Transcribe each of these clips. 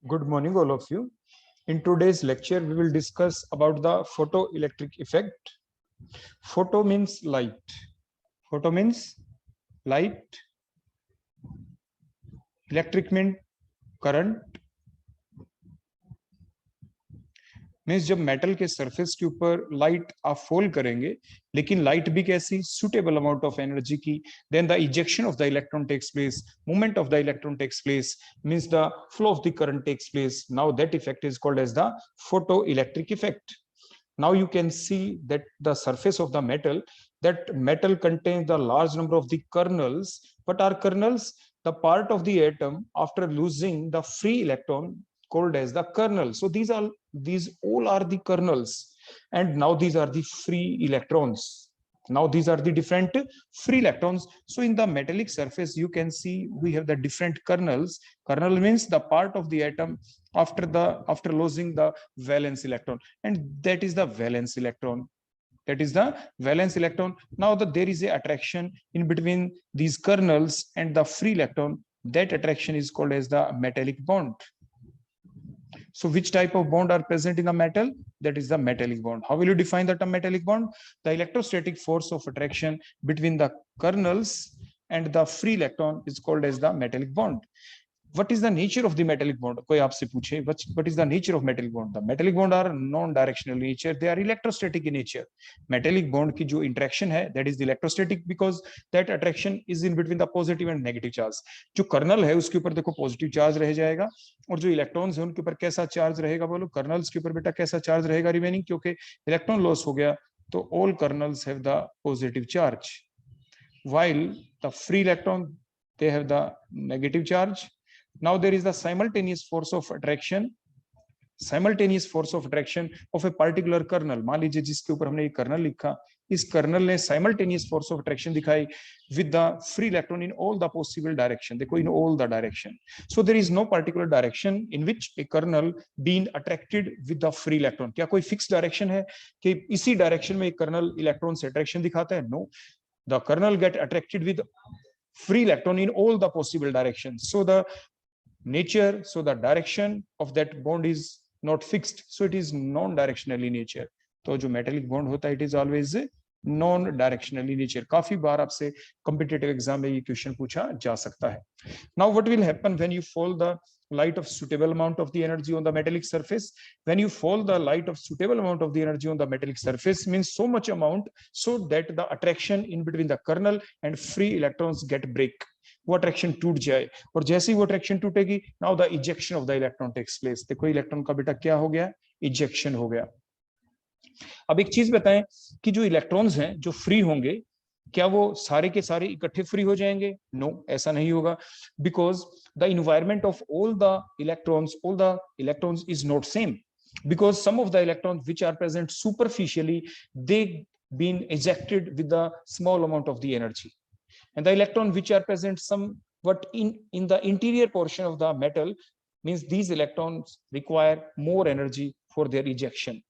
Good morning, all of you. In today's lecture, we will discuss about the photoelectric effect. Photo means light. Photo means light. Electric means current. Means जब metal के surface के ऊपर light आप fall करेंगे, लेकिन light भी कैसी, suitable amount of energy की, then the ejection of the electron takes place, movement of the electron takes place, means the flow of the current takes place. Now that effect is called as the photoelectric effect. Now you can see that the surface of the metal, that metal contains the large number of the kernels. What are kernels? The part of the atom after losing the free electron called as the kernel. So these all are the kernels, and now these are the free electrons. Now these are the different free electrons. So in the metallic surface you can see we have the different kernels. Kernel means the part of the atom after losing the valence electron, and that is the valence electron. That is the valence electron. Now there is a attraction in between these kernels and the free electron. That attraction is called as the metallic bond. So which type of bond are present in a metal? That is the metallic bond. How will you define the term metallic bond? The electrostatic force of attraction between the kernels and the free electron is called as the metallic bond. What is the nature of the metallic bond? कोई आपसे पूछे what is the nature of metallic bond? The metallic bond are non-directional nature. They are electrostatic in nature. Metallic bond की जो interaction है, that is the electrostatic, because that attraction is in between the positive and negative charge. जो kernel है उसके ऊपर देखो positive charge रह जाएगा, और जो electrons है उनके ऊपर कैसा charge रहेगा? बोलो kernels के ऊपर बेटा कैसा charge रहेगा remaining, क्योंकि electron loss हो गया तो all kernels have the positive charge, while the free electron they have the negative charge. Now there is the simultaneous force of attraction of a particular kernel. मान लीजिए जिसके ऊपर हमने ये kernel लिखा, इस kernel ने simultaneous force of attraction दिखाई with the free electron in all the possible direction. देखो in all the direction. So there is no particular direction in which a kernel being attracted with the free electron. क्या कोई fixed direction है कि इसी direction में एक kernel electron से attraction दिखाता है? No. The kernel get attracted with free electron in all the possible directions. So the direction of that bond is not fixed, so it is non-directional in nature. तो जो metallic bond होता है, it is always non-directional in nature. काफी बार आपसे competitive exam में ये question पूछा जा सकता है. Now what will happen when you fall the light of suitable amount of the energy on the metallic surface? When you fall the light of suitable amount of the energy on the metallic surface, means so much amount so that the attraction in between the kernel and free electrons get break. वो attraction टूट जाए, और जैसे ही वो attraction टूटेगी, now the ejection of the electron takes place. देखो electron का बेटा क्या हो गया? इजेक्शन हो गया. अब एक चीज बताएं कि जो इलेक्ट्रॉन्स हैं जो फ्री होंगे, क्या वो सारे के सारे इकट्ठे फ्री हो जाएंगे? नो, ऐसा नहीं होगा, because the environment of all the electrons is not same, because some of the electrons which are present superficially, they been ejected with the small amount of the energy, and the electron which are present somewhat in the interior portion of the metal, means these electrons require more energy for their ejection.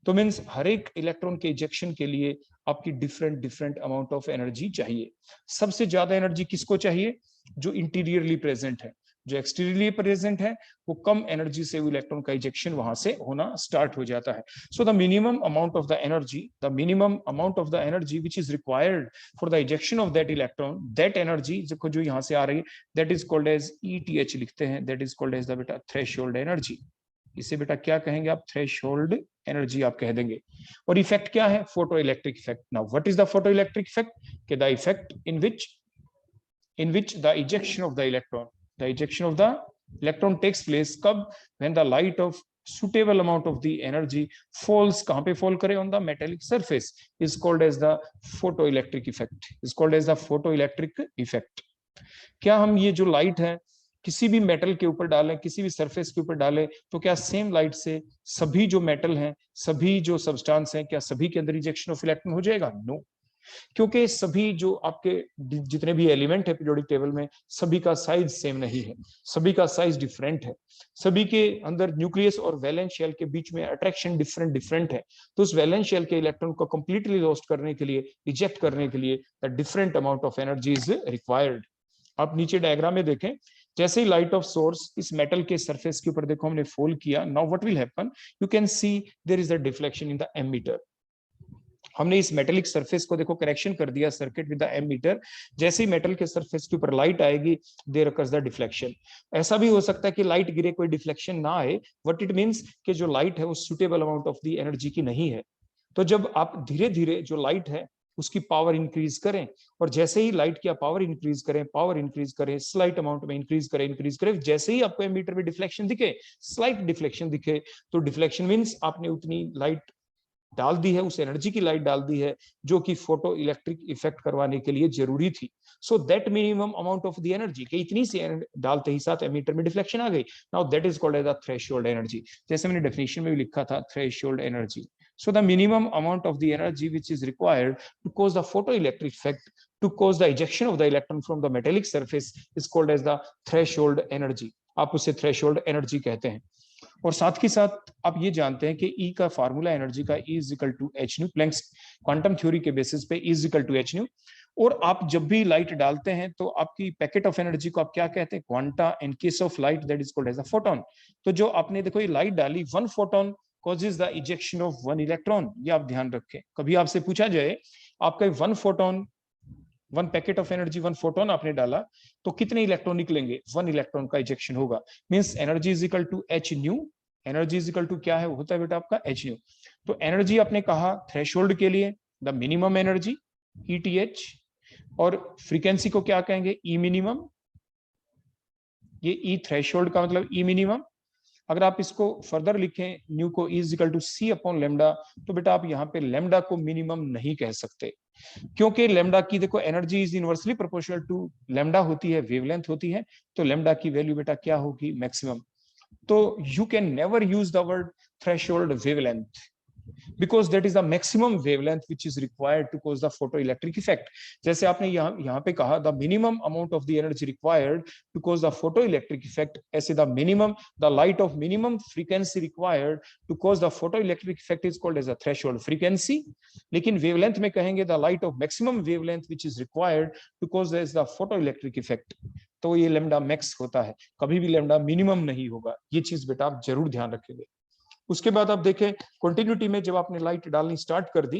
तो means हर एक electron के ejection के लिए आपकी different amount of energy चाहिए. सबसे ज्यादा energy किसको चाहिए? जो इंटीरियरली प्रेजेंट है. जो एक्सटीरियरली प्रेजेंट है वो कम एनर्जी से वो इलेक्ट्रॉन का इजेक्शन वहां से होना स्टार्ट हो जाता है. So the minimum amount of the energy which is required for the ejection of that electron, that energy जो यहाँ से आ रही है, that is called as ETH लिखते हैं. That is called as the बेटा थ्रेशोल्ड एनर्जी. इसे बेटा क्या कहेंगे आप? थ्रेशोल्ड एनर्जी आप कह देंगे. और इफेक्ट क्या है? Photo electric effect. Now what is the photo electric effect? के the effect in which the ejection of the electron takes place. कब? When the light of suitable amount of the energy falls, कहां पे fall करे? on the metallic surface, is called as the photoelectric effect. क्या हम ये जो light है किसी भी मेटल के ऊपर डालें, किसी भी सरफेस के ऊपर डालें, तो क्या सेम लाइट से सभी जो मेटल हैं, सभी जो सब्सटेंस हैं, क्या सभी के अंदर इजेक्शन ऑफ इलेक्ट्रॉन हो जाएगा? नो, क्योंकि सभी जो आपके जितने भी एलिमेंट है पीरियोडिक टेबल में, सभी का साइज सेम नहीं है, सभी का साइज डिफरेंट है. सभी के अंदर न्यूक्लियस और वैलेंस शेल के बीच में अट्रैक्शन डिफरेंट है. तो उस वैलेंस शेल के इलेक्ट्रॉन को कंप्लीटली लॉस्ट करने के लिए, इजेक्ट करने के लिए, the different amount of energy is required. आप नीचे डायग्राम में देखें, जैसे ही लाइट ऑफ सोर्स इस मेटल के सरफेस के ऊपर देखो हमने फॉल किया, now what will happen, you can see there is a deflection in the ammeter. हमने इस मेटेलिक सरफेस को देखो करेक्शन कर दिया सर्किट विद द एमीटर, जैसे ही मेटल के सरफेस के ऊपर लाइट आएगी देयर अकर्स द डिफ्लेक्शन। ऐसा भी हो सकता है कि लाइट गिरे कोई डिफ्लेक्शन ना आए, व्हाट इट मींस कि जो लाइट है वो suitable amount of the energy की नहीं है। तो जब आप धीरे धीरे जो लाइट है उसकी पावर इंक्रीज करें, और जैसे ही लाइट की पावर इंक्रीज करें स्लाइट अमाउंट में इंक्रीज करें, जैसे ही आपको एमीटर में डिफ्लेक्शन दिखे, स्लाइट डिफ्लेक्शन दिखे, तो डिफ्लेक्शन मींस आपने उतनी लाइट डाल दी है, उस एनर्जी की लाइट डाल दी है जो कि फोटो इलेक्ट्रिक इफेक्ट करवाने के लिए जरूरी थी। So that minimum amount of the energy कि इतनी सी डालते ही साथ एमीटर में डिफ्लेक्शन आ गई, now that is called as the threshold energy. जैसे मैंने डेफिनेशन में भी लिखा था threshold energy. So the minimum amount of the energy which is required to cause the photoelectric effect, to cause the ejection of the electron from the metallic surface is called as the threshold energy. आप उसे threshold energy कहते हैं। और साथ ही साथ आप ये जानते हैं कि E का फार्मूला एनर्जी का E is equal to h nu, Planck's quantum theory के बेसिस पे E is equal to h nu. और आप जब भी लाइट डालते हैं तो आपकी पैकेट ऑफ एनर्जी को आप क्या कहते हैं, quanta. In case of light that is called as a photon. तो जो आपने देखो ये लाइट डाली, one photon causes the ejection of one electron, ये आप ध्यान रखें। कभी आपसे पूछा जाए आपका one photon, one packet of energy, one photon आपने डाला तो कितने इलेक्ट्रॉन निकलेंगे, वन इलेक्ट्रॉन का इजेक्शन होगा। Means energy is equal to h nu. Energy is equal to क्या है, होता है बेटा आपका एच न्यू। तो एनर्जी आपने कहा थ्रेशोल्ड के लिए द मिनिमम एनर्जी ETH, और फ्रीक्वेंसी को क्या कहेंगे, ई मिनिमम। ये ई थ्रेशोल्ड का मतलब ई मिनिमम। अगर आप इसको फर्दर लिखें न्यू को is equal to C upon lambda, तो बेटा आप यहाँ पे लेमडा को मिनिमम नहीं कह सकते, क्योंकि लेमडा की देखो energy is inversely proportional to lambda होती है, वेवलेंथ होती है, तो लेमडा की वैल्यू बेटा क्या होगी, मैक्सिमम। तो you can never use the word threshold wavelength because that is the maximum wavelength which is required to cause the photoelectric effect. जैसे आपने यहाँ पे कहा the minimum amount of the energy required to cause the photoelectric effect, ऐसे the light of minimum frequency required to cause the photoelectric effect is called as a threshold frequency. लेकिन wavelength में कहेंगे the light of maximum wavelength which is required to cause as the photoelectric effect, तो ये lambda max होता है, कभी भी lambda minimum नहीं होगा। ये चीज बेटा आप जरूर ध्यान रखेंगे। उसके बाद आप देखें कंटिन्यूटी में जब आपने लाइट डालनी स्टार्ट कर दी,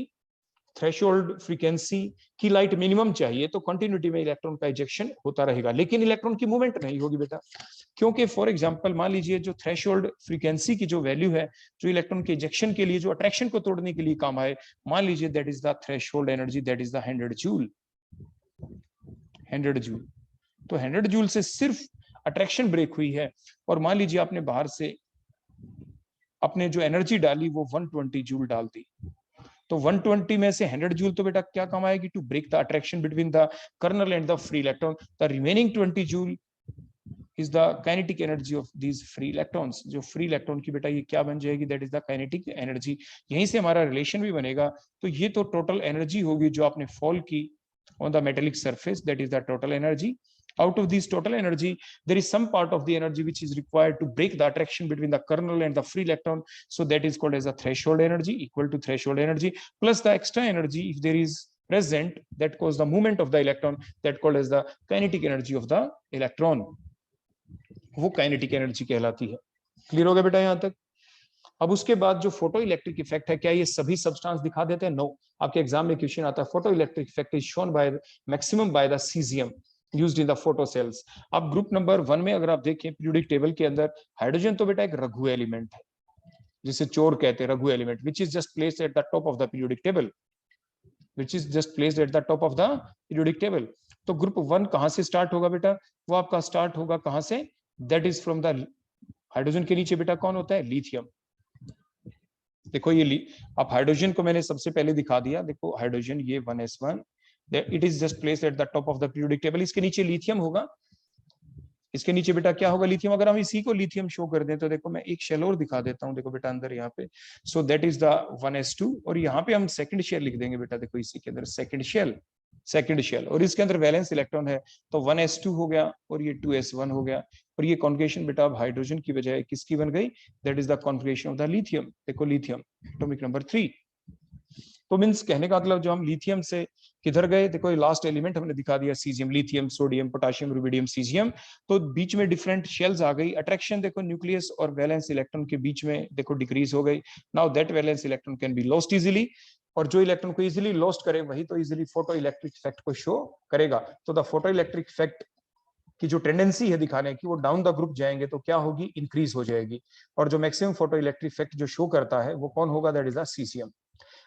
थ्रेशोल्ड फ्रीक्वेंसी की लाइट मिनिमम चाहिए, तो कंटिन्यूटी में इलेक्ट्रॉन का इजेक्शन होता रहेगा, लेकिन इलेक्ट्रॉन की मूवमेंट नहीं होगी बेटा। क्योंकि फॉर एग्जांपल मान लीजिए जो थ्रेशोल्ड फ्रीक्वेंसी की जो वैल्यू है, जो इलेक्ट्रॉन के इजेक्शन के लिए, जो अट्रैक्शन को तोड़ने के लिए काम आए, मान लीजिए that is the threshold energy, that is the 100 joule. 100 joule, तो 100 जूल से सिर्फ अट्रैक्शन ब्रेक हुई है, और मान लीजिए आपने बाहर से अपने जो एनर्जी डाली वो 120 जूल डाल दी, तो 120 में से 100 जूल तो बेटा क्या काम आएगी, to break the attraction between the kernel and the free electron. The remaining 20 joule is the kinetic energy of these free electrons. जो फ्री इलेक्ट्रॉन की बेटा ये क्या बन जाएगी, that is the kinetic energy. यहीं से हमारा रिलेशन भी बनेगा। तो ये तो टोटल एनर्जी होगी जो आपने फॉल की on the metallic surface, that is the total energy. Out of this total energy, there is some part of the energy which is required to break the attraction between the kernel and the free electron, so that is called as a threshold energy, equal to threshold energy plus the extra energy if there is present, that cause the movement of the electron, that called as the kinetic energy of the electron. वो kinetic energy कहलाती है। Clear हो गया बेटा यहाँ तक? अब उसके बाद जो फोटो इलेक्ट्रिक इफेक्ट है, क्या ये सभी सब्सटेंस दिखा देते हैं? नो। आपके एग्जाम में क्वेश्चन आता है photo electric effect is shown by maximum by the caesium used in the photo cells. अब ग्रुप नंबर 1 में अगर आप देखें पीरियोडिक टेबल के अंदर, हाइड्रोजन तो बेटा एक रघु एलिमेंट है, जिसे चोर कहते हैं, Raghu element, which is just placed at the top of the periodic table, which is just placed at the top of the periodic table. तो ग्रुप 1 कहां से स्टार्ट होगा बेटा? वो आपका स्टार्ट होगा कहां से? That is from the hydrogen के नीचे बेटा कौन होता है? लिथियम। देखो ये आप हाइड्रोजन को मैंने सबसे पहले दिखा दिया, देखो हाइड्रोजन ये 1s1, it is just placed at the top of the periodic table. इसके नीचे लिथियम होगा, इसके नीचे बेटा क्या होगा? लिथियम। अगर हम इसी को लिथियम शो कर दें तो देखो मैं एक शेल और दिखा देता हूँ, देखो बेटा अंदर यहाँ पे, सो दैट इज द 1s2, और यहाँ पे हम सेकंड शेल लिख देंगे बेटा, देखो इसी के अंदर सेकंड शेल, और इसके अंदर वैलेंस इलेक्ट्रॉन है, तो 1s2 हो गया और ये 2s1 हो गया, और ये कॉन्फिगरेशन बेटा अब हाइड्रोजन की बजाय किसकी बन गई? That is the configuration of the lithium. देखो लिथियम एटॉमिक नंबर 3। तो मीन्स कहने का मतलब जो हम लिथियम से किधर गए, देखो लास्ट एलिमेंट हमने दिखा दिया caesium, lithium, sodium, potassium, rubidium, caesium, तो बीच में डिफरेंट शेल्स आ गई। अट्रैक्शन देखो न्यूक्लियस और वैलेंस इलेक्ट्रॉन के बीच में देखो डिक्रीज हो गई। Now that valence electron can be lost easily, और जो इलेक्ट्रॉन को इजीली लॉस्ट करे वही तो इजीली फोटो इलेक्ट्रिक इफेक्ट को शो करेगा। तो द फोटो इलेक्ट्रिक इफेक्ट की जो टेंडेंसी है दिखाने की, वो डाउन द ग्रुप जाएंगे तो क्या होगी, इंक्रीज हो जाएगी। और जो मैक्सिमम फोटो इलेक्ट्रिक इफेक्ट जो शो करता है वो कौन होगा, दैट इज द सीसीएम।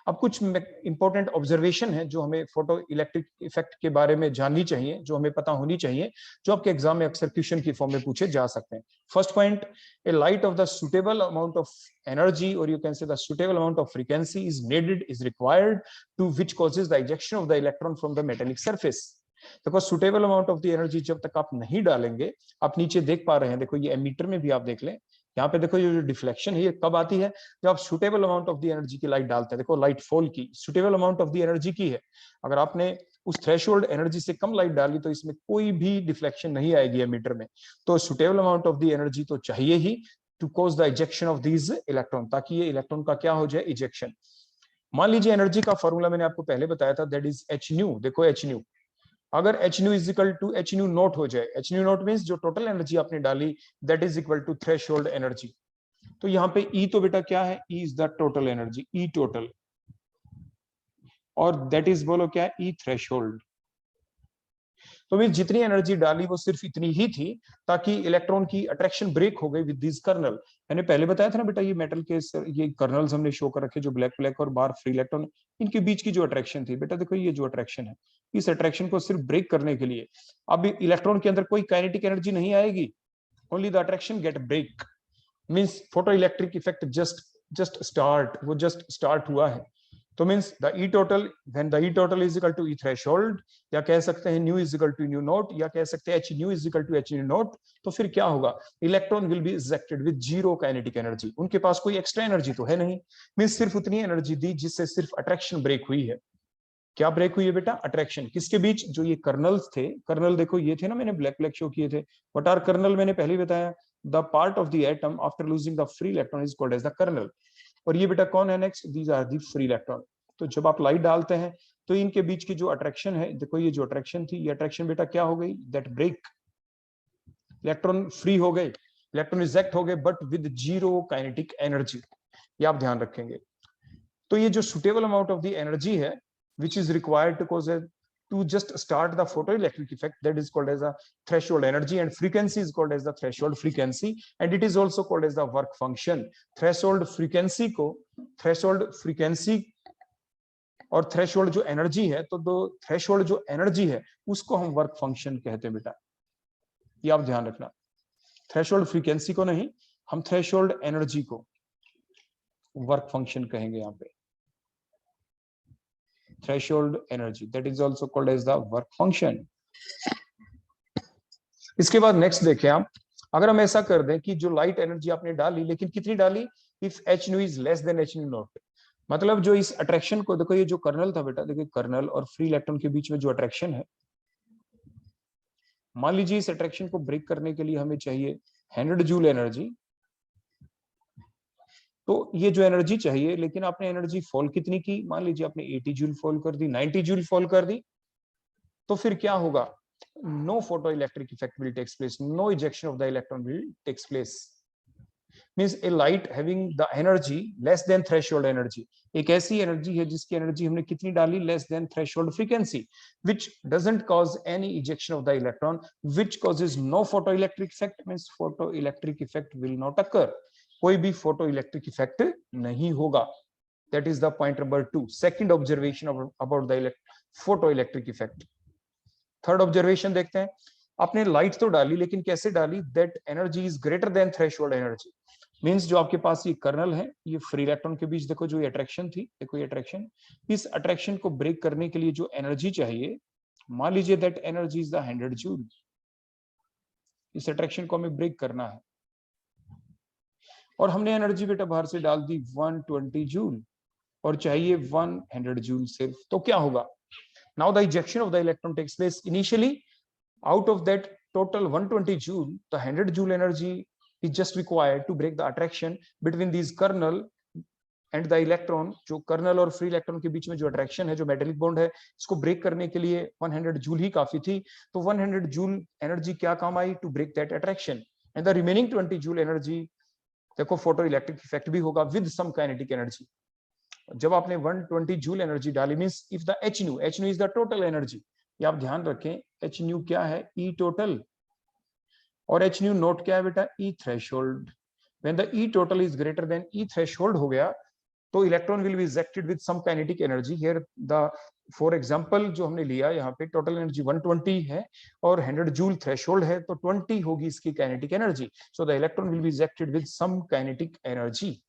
अब कुछ इंपॉर्टेंट ऑब्जर्वेशन है जो हमें फोटो इलेक्ट्रिक इफेक्ट के बारे में जाननी चाहिए, जो हमें पता होनी चाहिए, जो आपके एग्जाम में अक्सर क्वेश्चन की फॉर्म में पूछे जा सकते हैं। First point, a light of the suitable amount of energy और you can say the suitable amount of frequency is needed, is required to which causes the ejection of the electron from the metallic surface. देखो suitable amount of the energy जब तक आप नहीं डालेंगे, आप नीचे देख पा रहे हैं, देखो ये एमीटर में भी आप देख लें, यहाँ पे देखो ये जो डिफ्लेक्शन है ये कब आती है, जब आप suitable amount of the energy की लाइट डालते हैं। देखो लाइट फॉल की suitable amount of the energy की है, अगर आपने उस थ्रेशोल्ड एनर्जी से कम लाइट डाली तो इसमें कोई भी डिफ्लेक्शन नहीं आएगी एमीटर में। तो suitable amount of the energy तो चाहिए ही to cause the ejection of these electron, ताकि ये इलेक्ट्रॉन का क्या हो जाए, इजेक्शन। मान लीजिए एनर्जी का फॉर्मूला मैंने आपको पहले बताया था, दैट इज एच न्यू। देखो एच न्यू, अगर h nu is equal to h nu naught हो जाए, एच न्यू नोट मींस जो टोटल एनर्जी आपने डाली that is equal to threshold energy. तो यहाँ पे E तो बेटा क्या है, E is the total energy, E total, और दैट इज बोलो क्या, E थ्रेशोल्ड। तो मीन जितनी एनर्जी डाली वो सिर्फ इतनी ही थी ताकि इलेक्ट्रॉन की अट्रैक्शन ब्रेक हो गई विद दिस कर्नल। मैंने पहले बताया था ना बेटा, ये मेटल के ये कर्नल्स हमने शो कर रखे जो ब्लैक ब्लैक और बाहर फ्री इलेक्ट्रॉन, इनके बीच की जो अट्रैक्शन थी बेटा, देखो ये जो अट्रैक्शन है, इस अट्रैक्शन को सिर्फ ब्रेक करने के लिए अब इलेक्ट्रॉन के अंदर कोई काइनेटिक एनर्जी नहीं आएगी, only the attraction get break. Means photo electric effect just start, वो जस्ट स्टार्ट हुआ है। तो means the E total, when the E total is equal to E threshold, या कह सकते हैं nu is equal to nu naught, या कह सकते हैं h nu is equal to h nu naught, तो फिर क्या होगा, electron will be ejected with zero kinetic energy. उनके पास कोई एक्स्ट्रा एनर्जी तो है नहीं, मींस सिर्फ उतनी एनर्जी दी जिससे सिर्फ अट्रैक्शन ब्रेक हुई है। क्या ब्रेक हुई है बेटा, अट्रैक्शन। किसके बीच, जो ये कर्नल्स थे, कर्नल देखो ये थे ना, मैंने ब्लैक ब्लैक शो किए थे। व्हाट आर कर्नल, मैंने पहले ही बताया, the part of the atom after losing the free electron is called as the kernel. और ये बेटा कौन है next, these are the free electron. तो जब आप लाइट डालते हैं तो इनके बीच की जो अट्रैक्शन है, देखो ये जो अट्रैक्शन थी, ये अट्रैक्शन बेटा क्या हो गई, दैट ब्रेक, इलेक्ट्रॉन फ्री हो गए, इलेक्ट्रॉन इजेक्ट हो गए, but with zero kinetic energy. ये आप ध्यान रखेंगे। तो ये जो suitable amount of the energy है which is required to cause to just start the photoelectric effect, that is called as a threshold energy, and frequency is called as the threshold frequency, and it is also called as the work function. threshold frequency को, threshold frequency और threshold जो energy है, तो दो threshold जो energy है उसको हम वर्क फंक्शन कहते हैं बेटा, ये आप ध्यान रखना। थ्रेशोल्ड फ्रीक्वेंसी को नहीं, हम थ्रेशोल्ड एनर्जी को वर्क फंक्शन कहेंगे यहाँ पे, threshold energy, that is also called as the work function. इसके बाद नेक्स्ट देखें आप, अगर हम ऐसा कर दें कि जो लाइट एनर्जी आपने डाली, लेकिन कितनी डाली, if H nu is less than H nu not, मतलब जो इस अट्रैक्शन को, देखो ये जो कर्नल था बेटा, देखो कर्नल और फ्री इलेक्ट्रॉन के बीच में जो अट्रैक्शन है, मान लीजिए इस अट्रैक्शन को ब्रेक करने के लिए हमें चाहिए 100 जूल एनर्जी, तो ये जो एनर्जी चाहिए, लेकिन आपने एनर्जी फॉल कितनी की, मान लीजिए आपने 80 जूल फॉल कर दी, 90 जूल फॉल कर दी, तो फिर क्या होगा, no photo electric effect will takes place, no ejection of the electron will takes place. Means a light having the energy less than threshold energy, एक ऐसी एनर्जी है जिसकी एनर्जी हमने कितनी डाली, less than threshold frequency, which doesn't cause any ejection of the electron, which causes no photoelectric effect, means photoelectric effect will not occur, कोई भी photo electric effect नहीं होगा। That is the point number 2, second observation about the photo electric effect. Third observation देखते हैं, आपने light तो डाली, लेकिन कैसे डाली, that energy is greater then threshold energy. Means जो आपके पास ये कर्नल है, ये फ्री इलेक्ट्रॉन के बीच देखो जो ये अट्रैक्शन थी, देखो ये अट्रैक्शन, इस अट्रैक्शन को ब्रेक करने के लिए जो एनर्जी चाहिए, मान लीजिए that energy is the 100 joule, इस अट्रैक्शन को हमें ब्रेक करना है, और हमने एनर्जी बेटा बाहर से डाल दी 120 जूल, और चाहिए 100 जूल सिर्फ, तो क्या होगा, now the ejection of the electron takes place initially, out of that total 120 joule, the 100 joule energy is just required to break the attraction between these kernel and the electron, जो colonel और free electron के बीच में जो attraction है, जो metallic bond है, इसको break करने के लिए 100 जूल ही काफी थी। तो 100 जूल एनर्जी क्या काम आई? To break that attraction. And the remaining 20 joule energy, देखो फोटो इलेक्ट्रिक इफेक्ट भी होगा विद सम काइनेटिक एनर्जी। जब आपने 120 जूल एनर्जी डाली, means if the h nu is the total energy, ये आप ध्यान रखें, एच न्यू क्या है? ई टोटल, और एच न्यू नोट क्या है बेटा? E threshold. When the E total is greater than E threshold हो गया, तो electron will be ejected with some kinetic energy. Here the for example जो हमने लिया यहाँ पे टोटल एनर्जी 120 है और 100 जूल थ्रेशोल्ड है, तो 20 होगी इसकी kinetic energy. So the electron will be ejected with some kinetic energy.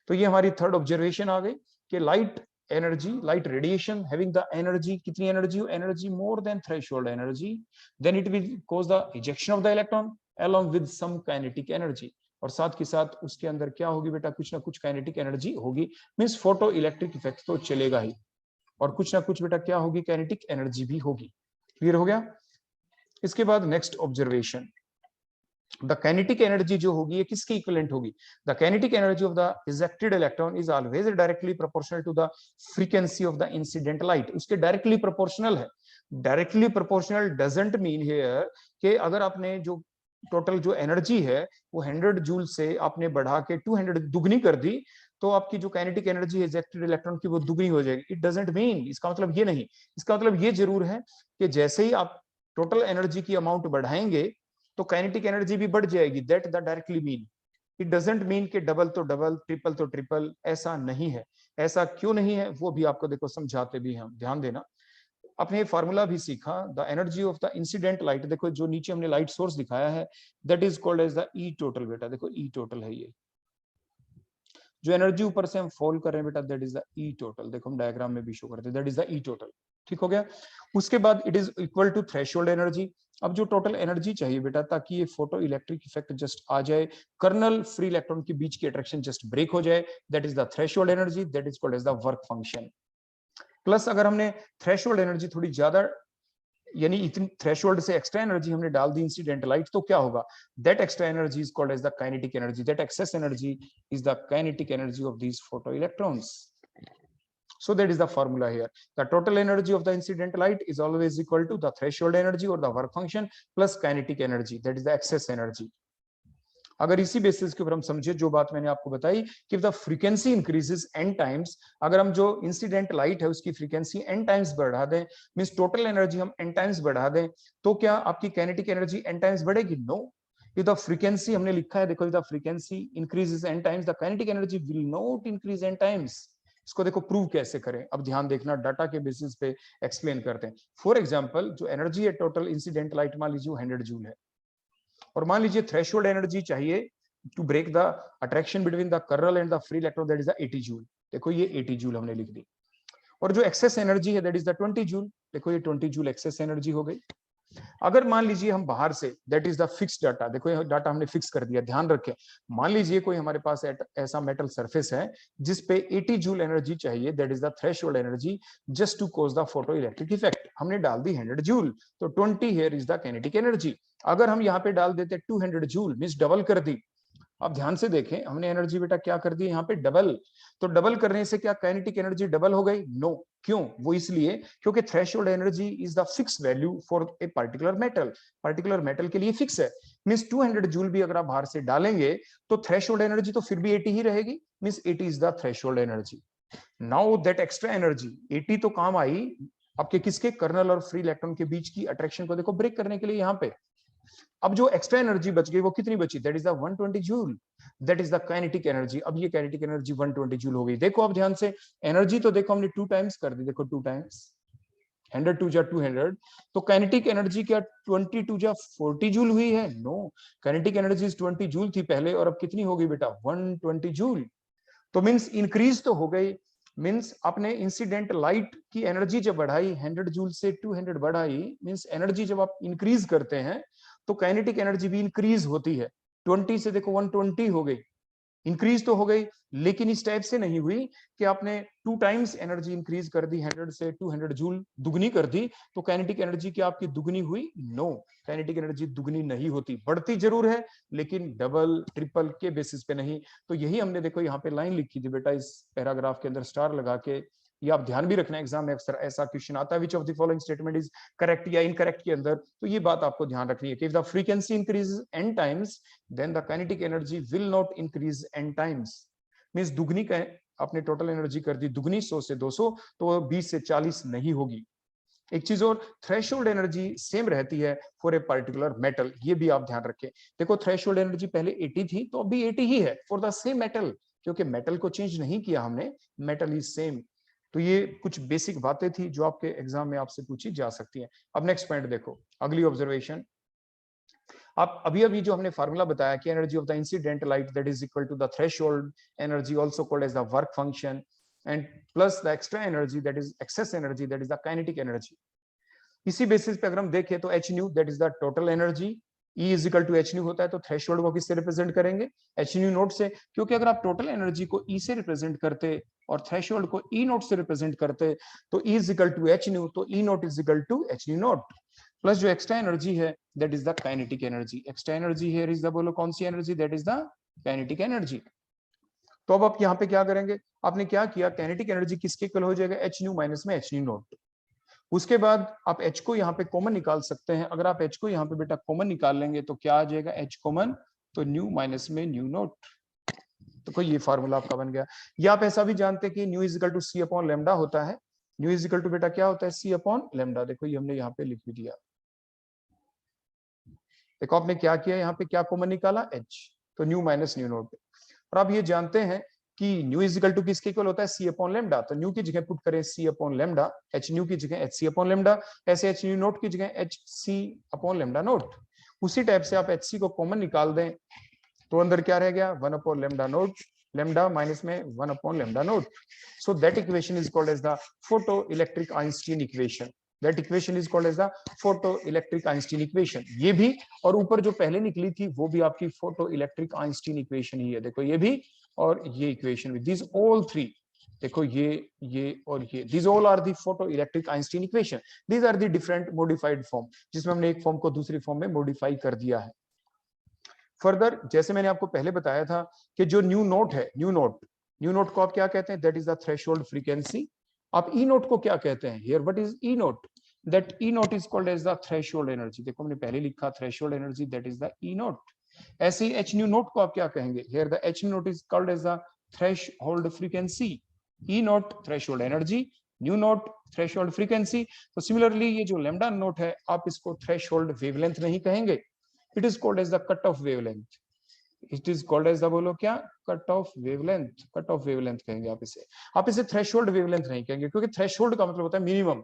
तो ये हमारी थर्ड ऑब्जर्वेशन आ गई कि light energy, light radiation having the energy, कितनी एनर्जी हो? Energy more than threshold energy, then it will cause the ejection of the electron along with some kinetic energy. और साथ के साथ उसके अंदर क्या होगी बेटा? कुछ ना कुछ काइनेटिक एनर्जी होगी, मींस फोटो इलेक्ट्रिक इफेक्ट तो चलेगा ही, और कुछ ना कुछ बेटा क्या होगी? काइनेटिक एनर्जी भी होगी। क्लियर हो गया? इसके बाद next observation, the kinetic energy जो होगी ये किसकी इक्विवेलेंट होगी? The kinetic energy of the ejected electron is always directly proportional to the frequency of the incident light. उसके डायरेक्टली प्रोपोर्शनल है। Directly proportional doesn't mean here कि अगर आपने जो टोटल जो एनर्जी है वो 100 जूल से आपने बढ़ा के 200 दुगनी कर दी, तो आपकी जो काइनेटिक एनर्जी है इजेक्टेड इलेक्ट्रॉन की वो दुगनी हो जाएगी। इट डजंट मीन, इसका मतलब ये नहीं। इसका मतलब ये जरूर है कि जैसे ही आप टोटल एनर्जी की अमाउंट बढ़ाएंगे तो काइनेटिक एनर्जी भी बढ़ जाएगी। That the directly mean. It doesn't mean कि डबल तो डबल, ट्रिपल तो ट्रिपल, ऐसा नहीं है। ऐसा क्यों नहीं है वो भी आपको देखो समझाते भी हम, ध्यान देना। अपने फार्मूला भी सीखा, the energy of the incident light, देखो जो नीचे हमने लाइट सोर्स दिखाया है, that is called as the E total. बेटा देखो ई टोटल है, ये जो एनर्जी ऊपर से हम फॉल कर रहे हैं बेटा, that is the E total. देखो हम डायग्राम में भी शो करते हैं, that is the E total. ठीक हो गया? उसके बाद it is equal to threshold energy. अब जो टोटल एनर्जी चाहिए बेटा ताकि ये फोटो इलेक्ट्रिक इफेक्ट जस्ट आ जाए, कर्नल फ्री इलेक्ट्रॉन के बीच की अट्रैक्शन जस्ट ब्रेक हो जाए, that is the threshold energy, that is called as the work function. Plus अगर हमने थ्रेशोल्ड एनर्जी थोड़ी ज्यादा, यानी इतनी थ्रेशोल्ड से एक्स्ट्रा एनर्जी हमने डाल दी इंसिडेंट लाइट, तो क्या होगा? That extra energy is called as the kinetic energy, that excess energy is the kinetic energy of these photo electrons. So that is the formula here. The total energy of the incident light is always equal to the threshold energy or the work function plus kinetic energy, that is the excess energy. अगर इसी basis के ऊपर हम समझे जो बात मैंने आपको बताई कि the frequency increases n times, अगर हम जो इंसिडेंट लाइट है उसकी फ्रीक्वेंसी n टाइम्स बढ़ा दें, मींस टोटल एनर्जी हम n टाइम्स बढ़ा दें, तो क्या आपकी काइनेटिक एनर्जी n टाइम्स बढ़ेगी? नो। ये द फ्रीक्वेंसी हमने लिखा है, देखो the frequency increases n times, the kinetic energy will not increase n times. इसको देखो प्रूव कैसे करें, अब ध्यान देखना, डाटा के बेसिस पे एक्सप्लेन करते हैं। फॉर एग्जांपल जो एनर्जी है टोटल इंसिडेंट लाइट, मान लीजिए 100 जूल है, और मान लीजिए थ्रेशोल्ड एनर्जी चाहिए to break the attraction between the kernel and the free electron, that is the 80 joule. देखो ये 80 जूल हमने लिख दी। और जो एक्सेस एनर्जी है दैट इज द 20 जूल। देखो ये 20 जूल एक्सेस एनर्जी हो गई। अगर मान लीजिए हम बाहर से, that is the fix data, देखो ये डाटा हमने फिक्स कर दिया, ध्यान रखें। मान लीजिए कोई हमारे पास ऐसा मेटल सरफेस है जिस पे 80 जूल एनर्जी चाहिए, that is the threshold energy just to cause the photo electric effect. हमने डाल दी 100 जूल, तो 20 here is the kinetic energy. अगर हम यहाँ पे डाल देते 200 जूल, मींस डबल कर दी। अब ध्यान से देखें, हमने एनर्जी बेटा क्या कर दी यहाँ पे? डबल। तो डबल करने से क्या काइनेटिक एनर्जी डबल हो गई? नो। क्यों? वो इसलिए क्योंकि threshold energy is the fix value for a particular metal. Particular metal के लिए फिक्स है, मींस 200 जूल भी अगर आप बाहर से डालेंगे तो थ्रेशोल्ड एनर्जी तो फिर भी 80 ही रहेगी, means 80 is the threshold energy. Now that extra energy 80 तो काम आई आपके किसके? कर्नल और फ्री इलेक्ट्रॉन के बीच की अट्रैक्शन को देखो ब्रेक करने के लिए यहाँ पे। अब जो एक्स्ट्रा एनर्जी बच गई वो कितनी बची? That is the 120 joule, that is the kinetic energy. अब ये काइनेटिक एनर्जी 120 जूल हो गई। देखो अब ध्यान से, एनर्जी तो देखो हमने 2 टाइम्स कर दी, देखो 2 टाइम्स, 100 2 जा 200, तो काइनेटिक एनर्जी क्या 20 2 जा 40 जूल हुई है? नो, काइनेटिक एनर्जी 20 जूल थी पहले, और अब कितनी हो गई बेटा? 120 जूल। तो मींस इंक्रीज तो हो गई, मींस आपने इंसिडेंट लाइट की एनर्जी जब बढ़ाई 100 जूल से 200 बढ़ाई, मींस एनर्जी जब आप इंक्रीज करते हैं तो काइनेटिक एनर्जी भी इंक्रीज होती है। 20 से देखो 120 हो गई, इंक्रीज तो हो गई, लेकिन इस टाइप से नहीं हुई कि आपने 2 टाइम्स एनर्जी इंक्रीज कर दी, 100 से 200 जूल दुगनी कर दी तो काइनेटिक एनर्जी की आपकी दुगनी हुई। नो, काइनेटिक एनर्जी दुगनी नहीं होती, बढ़ती जरूर है लेकिन डबल ट्रिपल के बेसिस पे नहीं। तो यही हमने देखो यहाँ पे लाइन लिखी थी बेटा, इस पैराग्राफ के अंदर स्टार लगा के, ये आप ध्यान भी रखना, एग्जाम में अक्सर ऐसा क्वेश्चन आता है, which of the following statement is correct या इनकरेक्ट के अंदर। तो ये बात आपको ध्यान रखनी है कि if the frequency increases n times then the kinetic energy will not increase n times. Means दुगनी का आपने टोटल एनर्जी कर दी दुगनी 100 से 200, तो 20 से 40 नहीं होगी। एक चीज और, थ्रेशोल्ड एनर्जी सेम रहती है फॉर ए पर्टिकुलर मेटल, ये भी आप ध्यान रखें। देखो थ्रेशोल्ड एनर्जी पहले 80 थी तो अभी 80 ही है फॉर द सेम मेटल, क्योंकि मेटल को चेंज नहीं किया हमने, मेटल इज सेम। तो ये कुछ बेसिक बातें थी जो आपके एग्जाम में आपसे पूछी जा सकती हैं। अब नेक्स्ट पॉइंट देखो, अगली ऑब्जर्वेशन। आप अभी अभी जो हमने फार्मूला बताया कि energy of the incident light that is equal to the threshold energy also called as the work function and plus the extra energy that is excess energy that is the kinetic energy. इसी basis पे अगर हम देखें तो h nu that is the total energy, E is equal to h nu होता है, तो threshold को किससे रिप्रेजेंट करेंगे, एच न्यू नोट से, क्योंकि अगर आप टोटल एनर्जी को E से रिप्रेजेंट करते और थ्रेशोल्ड को E नोट से रिप्रेजेंट करते तो E is equal to h nu, तो E naught is equal to h nu naught plus जो एक्स्ट्रा एनर्जी है that is the kinetic energy. Extra energy here is the, बोलो कौन सी energy, that is the kinetic energy. तो अब आप यहाँ पे क्या करेंगे, आपने क्या किया, काइनेटिक एनर्जी किसके इक्वल हो जाएगा, एच न्यू माइनस में एच न्यू नोट। उसके बाद आप H को यहाँ पे कॉमन निकाल सकते हैं, अगर आप H को यहाँ पे बेटा कॉमन निकाल लेंगे तो क्या आ जाएगा, H कॉमन, तो न्यू माइनस में न्यू नोट। तो कोई ये फार्मूला आपका बन गया। या आप ऐसा भी जानते हैं कि nu is equal to C upon lambda होता है, न्यू इज इक्वल टू बेटा क्या होता है, सी अपॉन लेमडा। देखो ये हमने यहाँ पे लिख भी दिया। देखो आपने क्या किया, यहाँ पे क्या कॉमन निकाला, H, तो न्यू माइनस न्यू नोट। और आप ये जानते हैं कि न्यू इज इक्वल टू किसके इक्वल होता है, सी अपॉन लेमडा, तो न्यू की जगह पुट करें c upon lambda, h nu की जगह एच सी अपॉन लेमडा, ऐसे एच न्यू नोट की जगह एच सी अपॉन लेमडा नोट। उसी टाइप से आप एच सी को कॉमन निकाल दें तो अंदर क्या रह गया, 1 upon lambda naught, lambda minus में 1 upon lambda naught. So that equation is called as the photo electric Einstein equation. That equation is called as the photo electric Einstein equation. ये भी, और ऊपर जो पहले निकली थी वो भी आपकी फोटो इलेक्ट्रिक आइंस्टीन इक्वेशन ही है। देखो ये भी और ये इक्वेशन भी, दिस ऑल थ्री, देखो ये और ये, this all are the photo electric Einstein equation. These are the different modified form, जिसमें हमने एक फॉर्म को दूसरी फॉर्म में मॉडिफाई कर दिया है। फर्दर जैसे मैंने आपको पहले बताया था कि जो न्यू नोट है, न्यू नोट को आप क्या कहते हैं, that is the threshold frequency. आप ई नोट को क्या कहते हैं, here what is E naught, that E note is called as the threshold energy. देखो हमने पहले लिखा threshold energy, that is the E naught. ऐसे ही एच न्यू नोट को आप क्या कहेंगे, here the h nu naught is called as the threshold frequency. E naught threshold energy, nu naught threshold frequency. तो सिमिलरली ये जो लैम्डा नोट है, आप इसको थ्रेशोल्ड वेवलेंथ नहीं कहेंगे, it is called as the cut off wavelength. It is called as the, बोलो क्या, cut off wavelength. Cut off wavelength कहेंगे आप इसे, आप इसे थ्रेशोल्ड वेवलेंथ नहीं कहेंगे, क्योंकि थ्रेशोल्ड का मतलब होता है मिनिमम।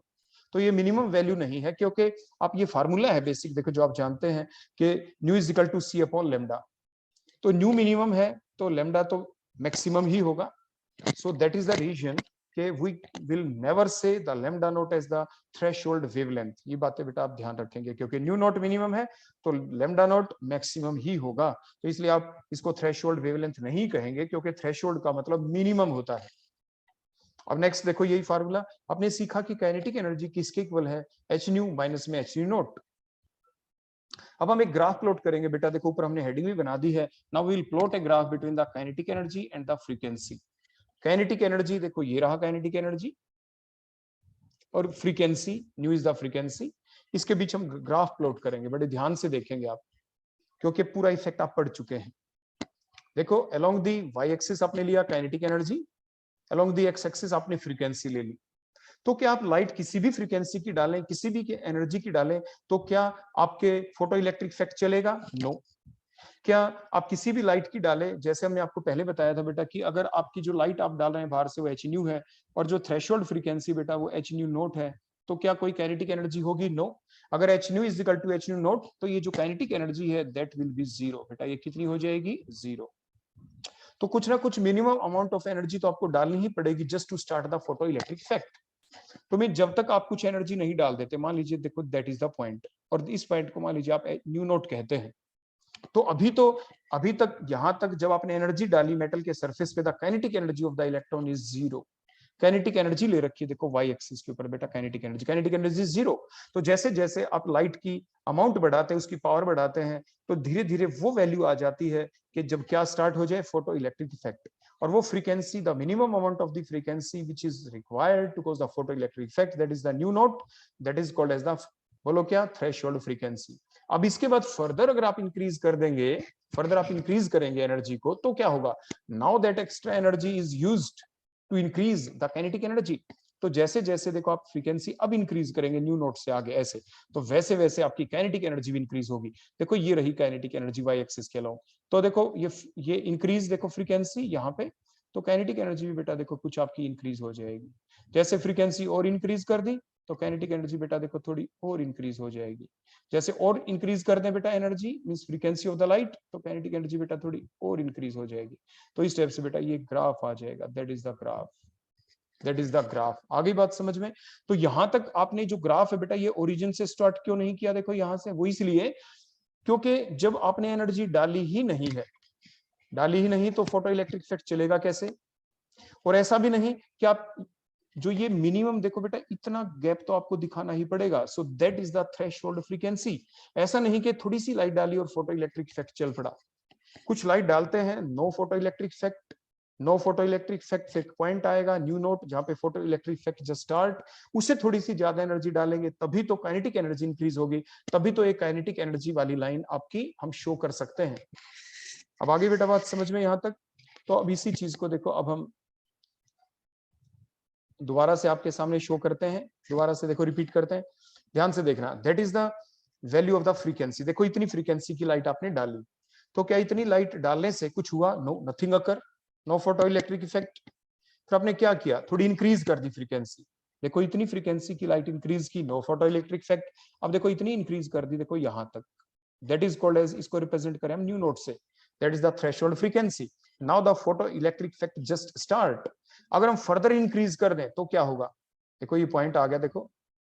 तो ये मिनिमम वैल्यू नहीं है, क्योंकि आप ये फार्मूला है बेसिक, देखो जो आप जानते हैं कि nu is equal to C upon lambda, तो न्यू मिनिमम है तो लेमडा तो मैक्सिमम ही होगा। So that is the reason कि we will never say the lambda naught as the threshold wavelength. ये बातें बेटा आप ध्यान रखेंगे, क्योंकि न्यू नोट मिनिमम है तो लैम्डा नोट मैक्सिमम ही होगा। तो इसलिए आप इसको थ्रेशोल्ड वेवलेंथ नहीं कहेंगे, क्योंकि थ्रेशोल्ड का मतलब मिनिमम होता है। अब नेक्स्ट देखो यही फार्मूला आपने सीखा कि काइनेटिक एनर्जी किसके इक्वल है, एच न्यू माइनस में एच न्यू नोट। अब हम एक ग्राफ प्लॉट करेंगे बेटा, देखो ऊपर हमने हेडिंग भी बना दी है। Now we will plot a graph between the kinetic energy and the frequency. Kinetic energy देखो ये रहा काइनेटिक एनर्जी, और frequency, nu is the frequency. इसके बीच हम ग्राफ प्लॉट करेंगे, बड़े ध्यान से देखेंगे आप, क्योंकि पूरा इफेक्ट आप पढ़ चुके हैं। देखो अलोंग दी वाई एक्सिस आपने लिया kinetic energy, along the x axis आपने फ्रीक्वेंसी ले ली। तो क्या आप लाइट किसी भी फ्रीक्वेंसी की डालें, किसी भी एनर्जी की डालें, तो क्या आपके फोटो इलेक्ट्रिक इफेक्ट चलेगा, नो। क्या आप किसी भी लाइट की डालें, जैसे हमने आपको पहले बताया था बेटा कि अगर आपकी जो लाइट आप डाल रहे हैं बाहर से वो एच न्यू है, और जो थ्रेशोल्ड फ्रीक्वेंसी बेटा वो एच न्यू नोट है, तो क्या कोई काइनेटिक एनर्जी होगी, नो। अगर h nu is equal to h nu naught, तो ये जो काइनेटिक एनर्जी है दैट विल बी जीरो। बेटा ये कितनी हो जाएगी, जीरो। तो कुछ ना कुछ मिनिमम अमाउंट ऑफ एनर्जी तो आपको डालनी ही पड़ेगी just to start the photo electric effect. तो मैं जब तक आप कुछ एनर्जी नहीं डाल देते, मान लीजिए देखो दैट इज द पॉइंट, और इस पॉइंट को मान लीजिए आप न्यू नोट कहते हैं, तो अभी तक यहां तक जब आपने एनर्जी डाली मेटल के सरफेस पे, the kinetic energy of the electron is zero. Kinetic energy ले रखी है देखो वाई एक्सिस के ऊपर बेटा, काइनेटिक एनर्जी जीरो। तो जैसे जैसे आप लाइट की अमाउंट बढ़ाते हैं, उसकी पावर बढ़ाते हैं, तो धीरे धीरे वो वैल्यू आ जाती है कि जब क्या स्टार्ट हो जाए, फोटो इलेक्ट्रिक इफेक्ट। और वो frequency, the minimum amount of the frequency which is required to cause the photo electric effect, that is the nu naught, that is called as the, बोलो क्या, थ्रेशोल्ड फ्रीक्वेंसी। अब इसके बाद further अगर आप increase कर देंगे, फर्दर आप इंक्रीज करेंगे एनर्जी को, तो क्या होगा, now that extra energy is used to increase the kinetic energy. तो जैसे जैसे देखो आप फ्रीक्वेंसी अब इंक्रीज करेंगे न्यू नोट से आगे ऐसे, तो वैसे वैसे आपकी काइनेटिक एनर्जी भी इंक्रीज होगी। देखो ये रही काइनेटिक एनर्जी वाई एक्सिस के अलाउ। तो देखो ये इंक्रीज देखो फ्रीक्वेंसी यहाँ पे, तो काइनेटिक एनर्जी भी बेटा देखो कुछ आपकी इंक्रीज हो जाएगी। जैसे फ्रीक्वेंसी और इंक्रीज कर दी, तो काइनेटिक एनर्जी बेटा देखो थोड़ी और इंक्रीज हो जाएगी। जैसे और इंक्रीज कर दें बेटा energy means frequency of the light, तो काइनेटिक एनर्जी बेटा थोड़ी और इंक्रीज हो जाएगी। तो इस टाइप से बेटा ये ग्राफ आ जाएगा, that is the graph, that is the graph. आगे बात समझ में? तो यहां तक आपने जो ग्राफ है बेटा, ये ओरिजिन से स्टार्ट क्यों नहीं किया, देखो यहां से, वो इसलिए क्योंकि जब आपने एनर्जी डाली ही नहीं है, डाली ही नहीं, तो फोटो इलेक्ट्रिक इफेक्ट चलेगा कैसे? और ऐसा भी नहीं कि आप जो ये मिनिमम देखो बेटा, इतना गैप तो आपको दिखाना ही पड़ेगा। सो that is the threshold frequency. ऐसा नहीं कि थोड़ी सी लाइट डाली और फोटो इलेक्ट्रिक इफेक्ट चल पड़ा। कुछ लाइट डालते हैं, no photo electric effect, no photo electric effect से एक पॉइंट आएगा न्यू नोट, जहां पे photo electric effect just start. उससे थोड़ी सी ज्यादा एनर्जी डालेंगे, तभी तो काइनेटिक एनर्जी इंक्रीज होगी, तभी तो एक काइनेटिक एनर्जी वाली लाइन आपकी हम शो कर सकते हैं। अब आगे बेटा बात समझ में यहां तक? तो अब इसी चीज को देखो, अब हम दोबारा से आपके सामने शो करते हैं, दोबारा से देखो रिपीट करते हैं, ध्यान से देखना। That is the value of the frequency. देखो इतनी फ्रीक्वेंसी की लाइट आपने डाली, तो क्या इतनी लाइट डालने से कुछ हुआ? नो, नथिंग अकर, नो फोटो इलेक्ट्रिक इफेक्ट। फिर आपने क्या किया? थोड़ी इंक्रीज कर दी फ्रीक्वेंसी। देखो इतनी फ्रीक्वेंसी की लाइट इंक्रीज की, नो फोटो इलेक्ट्रिक इफेक्ट। अब देखो इतनी इंक्रीज कर दी, देखो यहां तक, दैट इज कॉल्ड एज, इसको रिप्रेजेंट करें हम न्यू नोट से, that is the threshold frequency. Now the photo electric effect just start. अगर हम फर्दर इंक्रीज कर दें तो क्या होगा? देखो ये पॉइंट आ गया, देखो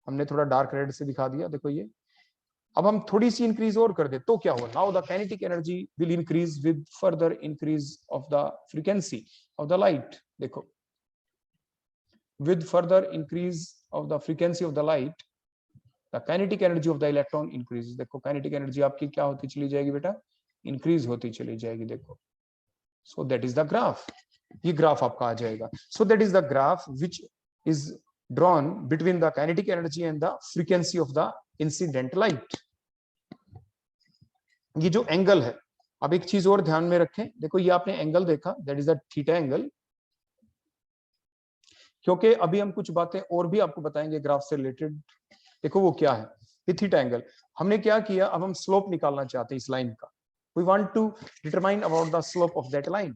हमने थोड़ा डार्क रेड से दिखा दिया, देखो ये। अब हम थोड़ी सी इंक्रीज और कर दे तो क्या होगा? Now the kinetic energy will increase with further increase of the frequency of the light. देखो with further increase of the frequency of the light, the kinetic energy of the electron increases। देखो kinetic energy आपकी क्या होती चली जाएगी बेटा? Increase होती चली जाएगी। देखो so that is the graph, ये ग्राफ आपका आ जाएगा। so that is the graph which is drawn between the kinetic energy and the frequency of the incident light। ये जो एंगल है, अब एक चीज और ध्यान में रखें, देखो ये आपने एंगल देखा, that is the theta angle. क्योंकि अभी हम कुछ बातें और भी आपको बताएंगे ग्राफ से रिलेटेड। देखो वो क्या है, ये थीटा एंगल। हमने क्या किया, अब हम स्लोप निकालना चाहते हैं इस लाइन का। We want to determine about the slope of that line.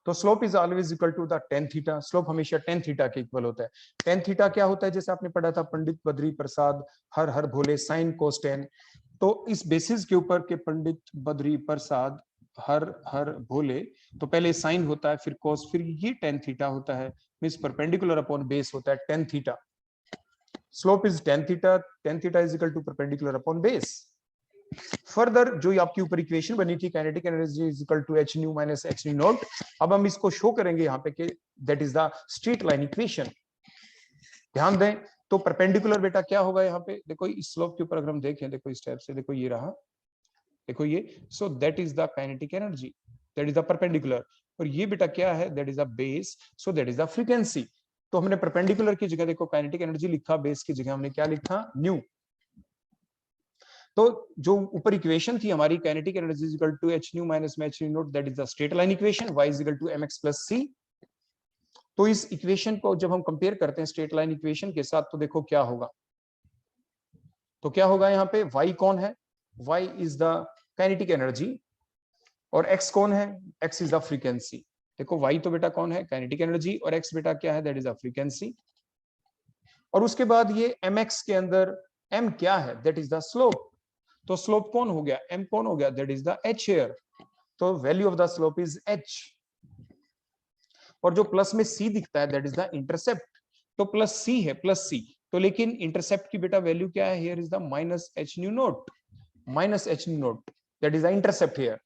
तो slope is always equal to the tan theta. Slope हमेशा tan थीटा के इक्वल होता है। tan थीटा क्या होता है? जैसे आपने पढ़ा था पंडित बद्री प्रसाद हर हर भोले साइन कोस tan। तो इस बेसिस के ऊपर के पंडित बद्री प्रसाद हर हर भोले, तो पहले साइन होता है, फिर कोस, फिर ये tan थीटा होता है, मींस परपेंडिकुलर अपॉन बेस होता है tan theta. Slope is tan theta is equal to perpendicular upon base. Further जो आपकी ऊपर इक्वेशन बनी थी, kinetic energy is equal to h nu minus h nu naught. अब हम इसको शो करेंगे यहाँ पे कि that is the straight line equation. ध्यान दें, तो परपेंडिकुलर बेटा क्या होगा यहाँ पे? देखो इस स्लोप के ऊपर अगर हम देखें, देखो इस टाइप से, देखो ये रहा, देखो ये, सो that is the kinetic energy, that is the perpendicular. और ये बेटा क्या है? That is the base, so that is the frequency. तो हमने परपेंडिकुलर की जगह देखो काइनेटिक एनर्जी लिखा, बेस की जगह हमने क्या लिखा? न्यू। तो जो ऊपर इक्वेशन थी हमारी, kinetic energy is equal to h nu minus h nu naught, that is the straight line equation. y is equal to mx plus c। तो इस इक्वेशन को जब हम कंपेयर करते हैं स्ट्रेट लाइन इक्वेशन के साथ, तो देखो क्या होगा, तो क्या होगा यहाँ पे? y कौन है? y is the kinetic energy, और x कौन है? x is the frequency. देखो y तो बेटा कौन है? काइनेटिक एनर्जी, और x बेटा क्या है? That is the frequency. और उसके बाद ये mx के अंदर m क्या है? That is the slope. तो स्लोप कौन हो गया? m कौन हो गया? That is the h here. तो value of the slope is h। और जो प्लस में c दिखता है, दैट इज द इंटरसेप्ट। तो प्लस c है, प्लस c, तो लेकिन इंटरसेप्ट की बेटा वैल्यू क्या है? Here is the minus h nu naught, minus h nu naught. That is the intercept here.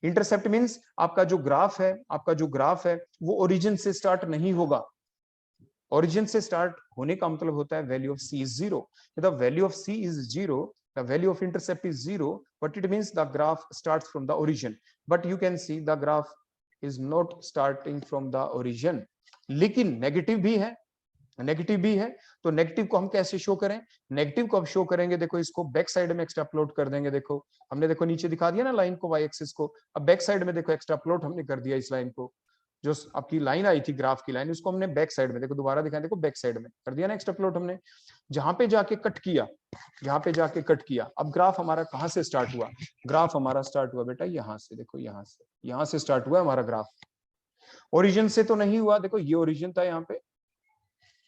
Intercept means आपका जो ग्राफ है वो ओरिजिन से स्टार्ट नहीं होगा। ओरिजिन से स्टार्ट होने का मतलब होता है value of C is zero. The value of C is zero, the value of intercept is zero, but it means the graph starts from the origin. But you can see the graph is not starting from the origin. लेकिन negative भी है, तो negative को हम कैसे show करें? Negative को अब शो करेंगे, देखो इसको बैक साइड में एक्सट्रापोलेट कर देंगे। देखो हमने देखो नीचे दिखा दिया ना लाइन को, वाई एक्सिस को। अब बैक साइड में देखो एक्सट्रापोलेट हमने कर दिया इस लाइन को, जो आपकी लाइन आई थी ग्राफ की लाइन, उसको हमने बैक साइड में देखो दोबारा दिखाएं, देखो बैक साइड में कर दिया ना एक्सट्रापोलेट हमने। जहां पे जाके कट किया, अब ग्राफ हमारा कहां से स्टार्ट हुआ? ग्राफ हमारा स्टार्ट हुआ बेटा यहाँ से, देखो यहाँ से स्टार्ट हुआ हमारा ग्राफ। ओरिजिन से तो नहीं हुआ, देखो ये ओरिजिन था यहाँ पे,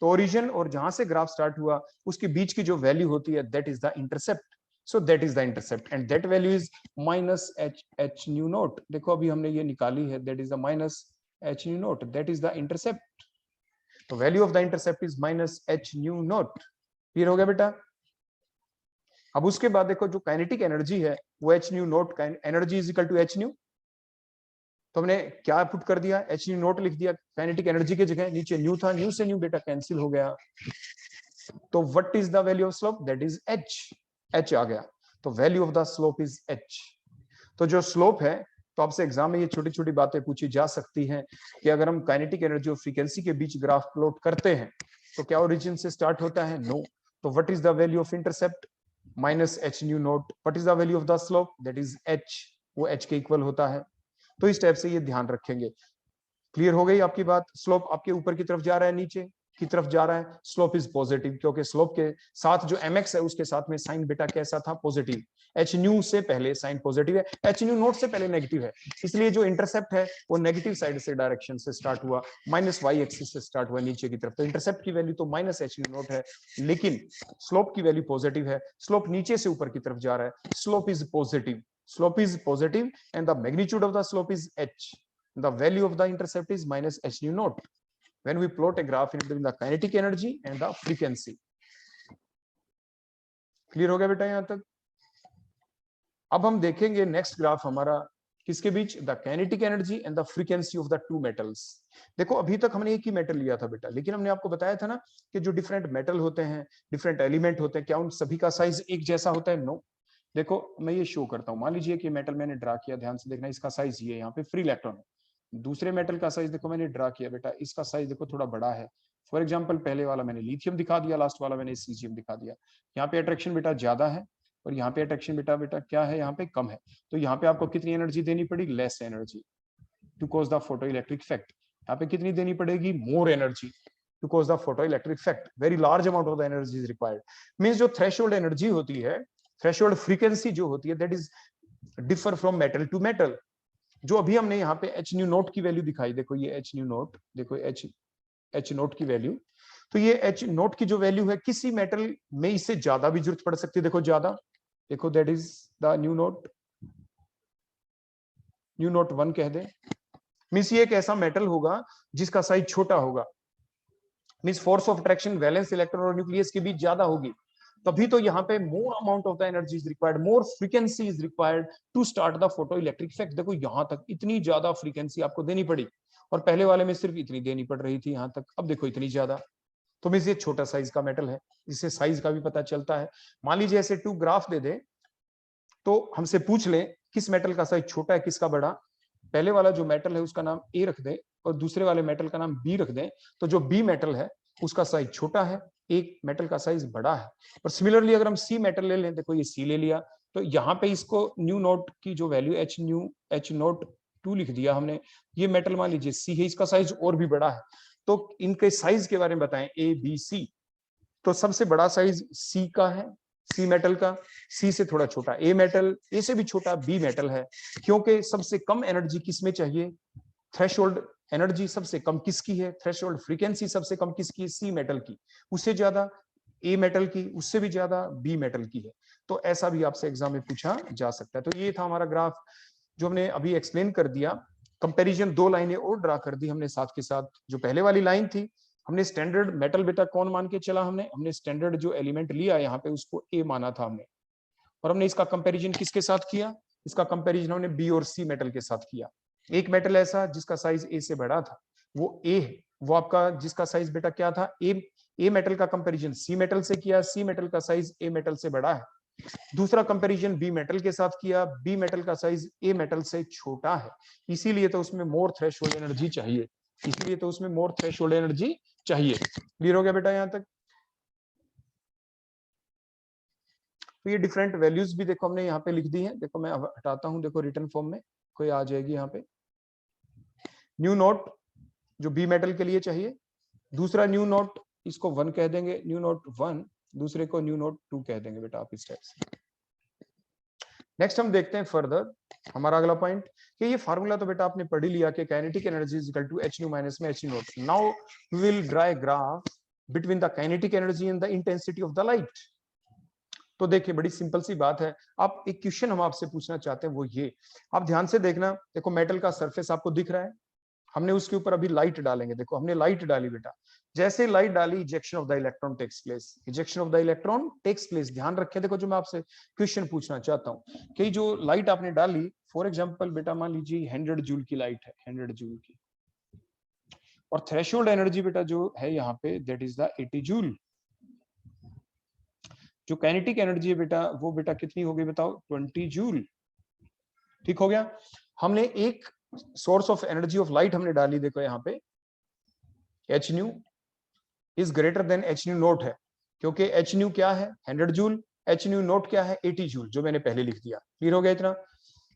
तो ओरिजिन और जहां से ग्राफ स्टार्ट हुआ उसके बीच की जो वैल्यू होती है that is the intercept. So that is the intercept and that value is minus h nu naught. देखो अभी हमने ये निकाली है, that is the minus h nu naught, that is the intercept. तो value of the intercept is minus h nu naught. Clear हो गया बेटा? अब उसके बाद देखो जो काइनेटिक एनर्जी है वो h nu naught, energy is equal to h nu. तो हमने क्या पुट कर दिया? एच न्यू नॉट लिख दिया काइनेटिक एनर्जी की जगह, नीचे न्यू था, न्यू से न्यू बेटा कैंसिल हो गया। तो what is the value of slope? That is h, h आ गया। तो value of the slope is h. तो जो स्लोप है, तो आपसे एग्जाम में ये छोटी छोटी बातें पूछी जा सकती हैं कि अगर हम काइनेटिक एनर्जी और फ्रीक्वेंसी के बीच ग्राफ प्लॉट करते हैं तो क्या ओरिजिन से स्टार्ट होता है? नो। तो what is the value of intercept? Minus h nu not. What is the value of the slope? That is H, वो एच के इक्वल होता है। तो इस टाइप से ये ध्यान रखेंगे। क्लियर हो गई आपकी बात? स्लोप आपके ऊपर की तरफ जा रहा है, नीचे की तरफ जा रहा है, स्लोप इज पॉजिटिव, क्योंकि स्लोप के साथ जो mx है उसके साथ में साइन बेटा कैसा था? पॉजिटिव। एच न्यू से पहले साइन पॉजिटिव है, एच न्यू नोट से पहले नेगेटिव है, इसलिए जो इंटरसेप्ट है वो नेगेटिव साइड से डायरेक्शन से स्टार्ट हुआ, माइनस वाई एक्सिस से स्टार्ट हुआ नीचे की तरफ। तो इंटरसेप्ट की वैल्यू तो माइनस एच न्यू नोट है, लेकिन स्लोप की वैल्यू पॉजिटिव है। स्लोप नीचे से ऊपर की तरफ जा रहा है, slope is positive, slope is positive and the magnitude of the slope is H. The value of the intercept is minus h nu naught when we plot a graph between the kinetic energy and the frequency. Clear हो गया बेटा यहां तक? अब हम देखेंगे next graph हमारा किसके बीच? The kinetic energy and the frequency of the two metals. देखो अभी तक हमने एक ही मेटल लिया था बेटा, लेकिन हमने आपको बताया था ना कि जो डिफरेंट मेटल होते हैं, डिफरेंट एलिमेंट होते हैं, क्या उन सभी का साइज एक जैसा होता है? नो। देखो मैं ये शो करता हूं, मान लीजिए कि मेटल मैंने ड्रा किया, ध्यान से देखना, इसका साइज ये यहाँ पे फ्री इलेक्ट्रॉन है। दूसरे मेटल का साइज देखो मैंने ड्रा किया बेटा, इसका साइज देखो थोड़ा बड़ा है। फॉर एग्जांपल पहले वाला मैंने लिथियम दिखा दिया, लास्ट वाला मैंने सीजियम दिखा दिया। यहाँ पे अट्रैक्शन बेटा ज्यादा है और यहाँ पे अट्रैक्शन बेटा क्या है? यहाँ पे कम है। तो यहाँ पे आपको कितनी एनर्जी देनी पड़ी? Less energy to cause the photo electric effect. यहाँ पे कितनी देनी पड़ेगी? More energy to cause the photo electric effect. Very large amount of the energy is required. Means जो थ्रेशोल्ड एनर्जी होती है, थ्रेशोल्ड फ्रीक्वेंसी जो होती है, that is differ from metal to metal. जो अभी हमने यहाँ पे एच न्यू नोट की वैल्यू दिखाई, देखो ये एच न्यू नोट, देखो एच नोट की वैल्यू, तो ये एच नोट की जो वैल्यू है किसी मेटल में इससे ज्यादा भी जरूरत पड़ सकती है। देखो ज्यादा, देखो that is the nu note 1 कह दे। मींस ये एक ऐसा मेटल होगा जिसका साइज छोटा होगा, means force of attraction valence electron और न्यूक्लियस के बीच ज्यादा होगी, तभी तो यहाँ पे more amount of the energy is required, more frequency is required to start the photo electric effect. देखो यहाँ तक इतनी ज्यादा फ्रीक्वेंसी आपको देनी पड़ी, और पहले वाले में सिर्फ इतनी देनी पड़ रही थी यहाँ तक, अब देखो इतनी ज्यादा। तो मींस ये छोटा साइज का मेटल है, इससे साइज का भी पता चलता है। मान लीजिए ऐसे 2 ग्राफ दे दे, तो हमसे पूछ ले किस मेटल का साइज छोटा है किसका बड़ा। पहले वाला जो मेटल है उसका नाम ए रख दे और दूसरे वाले मेटल का नाम बी रख दे, तो जो बी मेटल है उसका साइज छोटा है, एक मेटल का साइज बड़ा है। और सिमिलरली अगर हम सी मेटल ले लें, देखो ये सी ले लिया, तो यहाँ पे इसको न्यू नोट की जो वैल्यू एच नोट 2 लिख दिया हमने। ये मेटल मान लीजिए सी है, इसका साइज और भी बड़ा है। तो इनके साइज के बारे में बताएं, ए बी सी। तो सबसे बड़ा साइज सी का है, सी मेटल का, सी से थोड़ा छोटा ए मेटल, ए से भी छोटा बी मेटल है। क्योंकि सबसे कम एनर्जी किसमें चाहिए? थ्रेशोल्ड एनर्जी सबसे कम किसकी है? थ्रेशोल्ड फ्रीक्वेंसी सबसे कम किसकी है? सी मेटल की। उससे ज्यादा ए मेटल की, उससे भी ज्यादा बी मेटल की है। तो ऐसा भी आपसे एग्जाम में पूछा जा सकता है। तो ये था हमारा ग्राफ जो हमने अभी एक्सप्लेन कर दिया। कंपैरिजन 2 लाइनें और ड्रा कर दी हमने साथ के साथ। जो पहले वाली लाइन थी, हमने स्टैंडर्ड मेटल बेटा कौन मान के चला? हमने स्टैंडर्ड जो एलिमेंट लिया यहाँ पे उसको ए माना था हमने, और हमने इसका कंपैरिजन किसके साथ किया, इसका कंपैरिजन हमने बी और सी मेटल के साथ किया। एक मेटल ऐसा जिसका साइज ए से बड़ा था, वो ए है, वो आपका जिसका साइज बेटा क्या था, ए मेटल का कंपैरिजन सी मेटल से किया, सी मेटल का साइज ए मेटल से बड़ा है। दूसरा कंपैरिजन बी मेटल के साथ किया, बी मेटल का साइज ए मेटल से छोटा है, इसीलिए तो उसमें मोर थ्रेशोल्ड एनर्जी चाहिए, इसीलिए तो उसमें मोर थ्रेशोल्ड एनर्जी चाहिए। क्लियर हो गया बेटा यहां तक? तो ये डिफरेंट वैल्यूज भी देखो हमने यहाँ पे लिख दी है, देखो मैं हटाता हूं, देखो रिटर्न फॉर्म में कोई आ जाएगी यहाँ पे। न्यू नोट जो बी मेटल के लिए चाहिए, दूसरा न्यू नोट इसको 1 कह देंगे, न्यू नोट 1, दूसरे को न्यू नोट 2 कह देंगे बेटा आप इस टाइप से। नेक्स्ट हम देखते हैं फर्दर हमारा अगला पॉइंट कि ये फार्मूला तो बेटा आपने पढ़ ही लिया कि kinetic energy is equal to h nu minus में h naught. Now we will draw a graph between the kinetic energy and the intensity of the light. तो देखिए बड़ी सिंपल सी बात है, आप एक क्वेश्चन हम आपसे पूछना चाहते हैं वो ये, आप ध्यान से देखना, देखो मेटल का सरफेस आपको दिख रहा है, हमने उसके ऊपर अभी लाइट डालेंगे, देखो हमने लाइट डाली बेटा, जैसे लाइट डाली ejection of the electron takes place, ejection of the electron takes place. ध्यान रखें, देखो जो मैं आपसे क्वेश्चन पूछना चाहता हूं कि जो लाइट आपने डाली, फॉर एग्जांपल बेटा मान लीजिए 100 जूल की लाइट है, 100 जूल की, और थ्रेशोल्ड एनर्जी बेटा जो है यहाँ पे दैट इज द 80 जूल। जो काइनेटिक एनर्जी है बेटा वो बेटा कितनी होगी बताओ, 20 जूल। ठीक हो गया। हमने एक source of energy of light हमने डाली, देखो यहाँ पे h nu is greater then H nu naught है, क्योंकि एच न्यू क्या है 100 जूल, एच न्यू नोट क्या है 80 जूल, जो मैंने पहले लिख दिया। क्लियर हो गया इतना?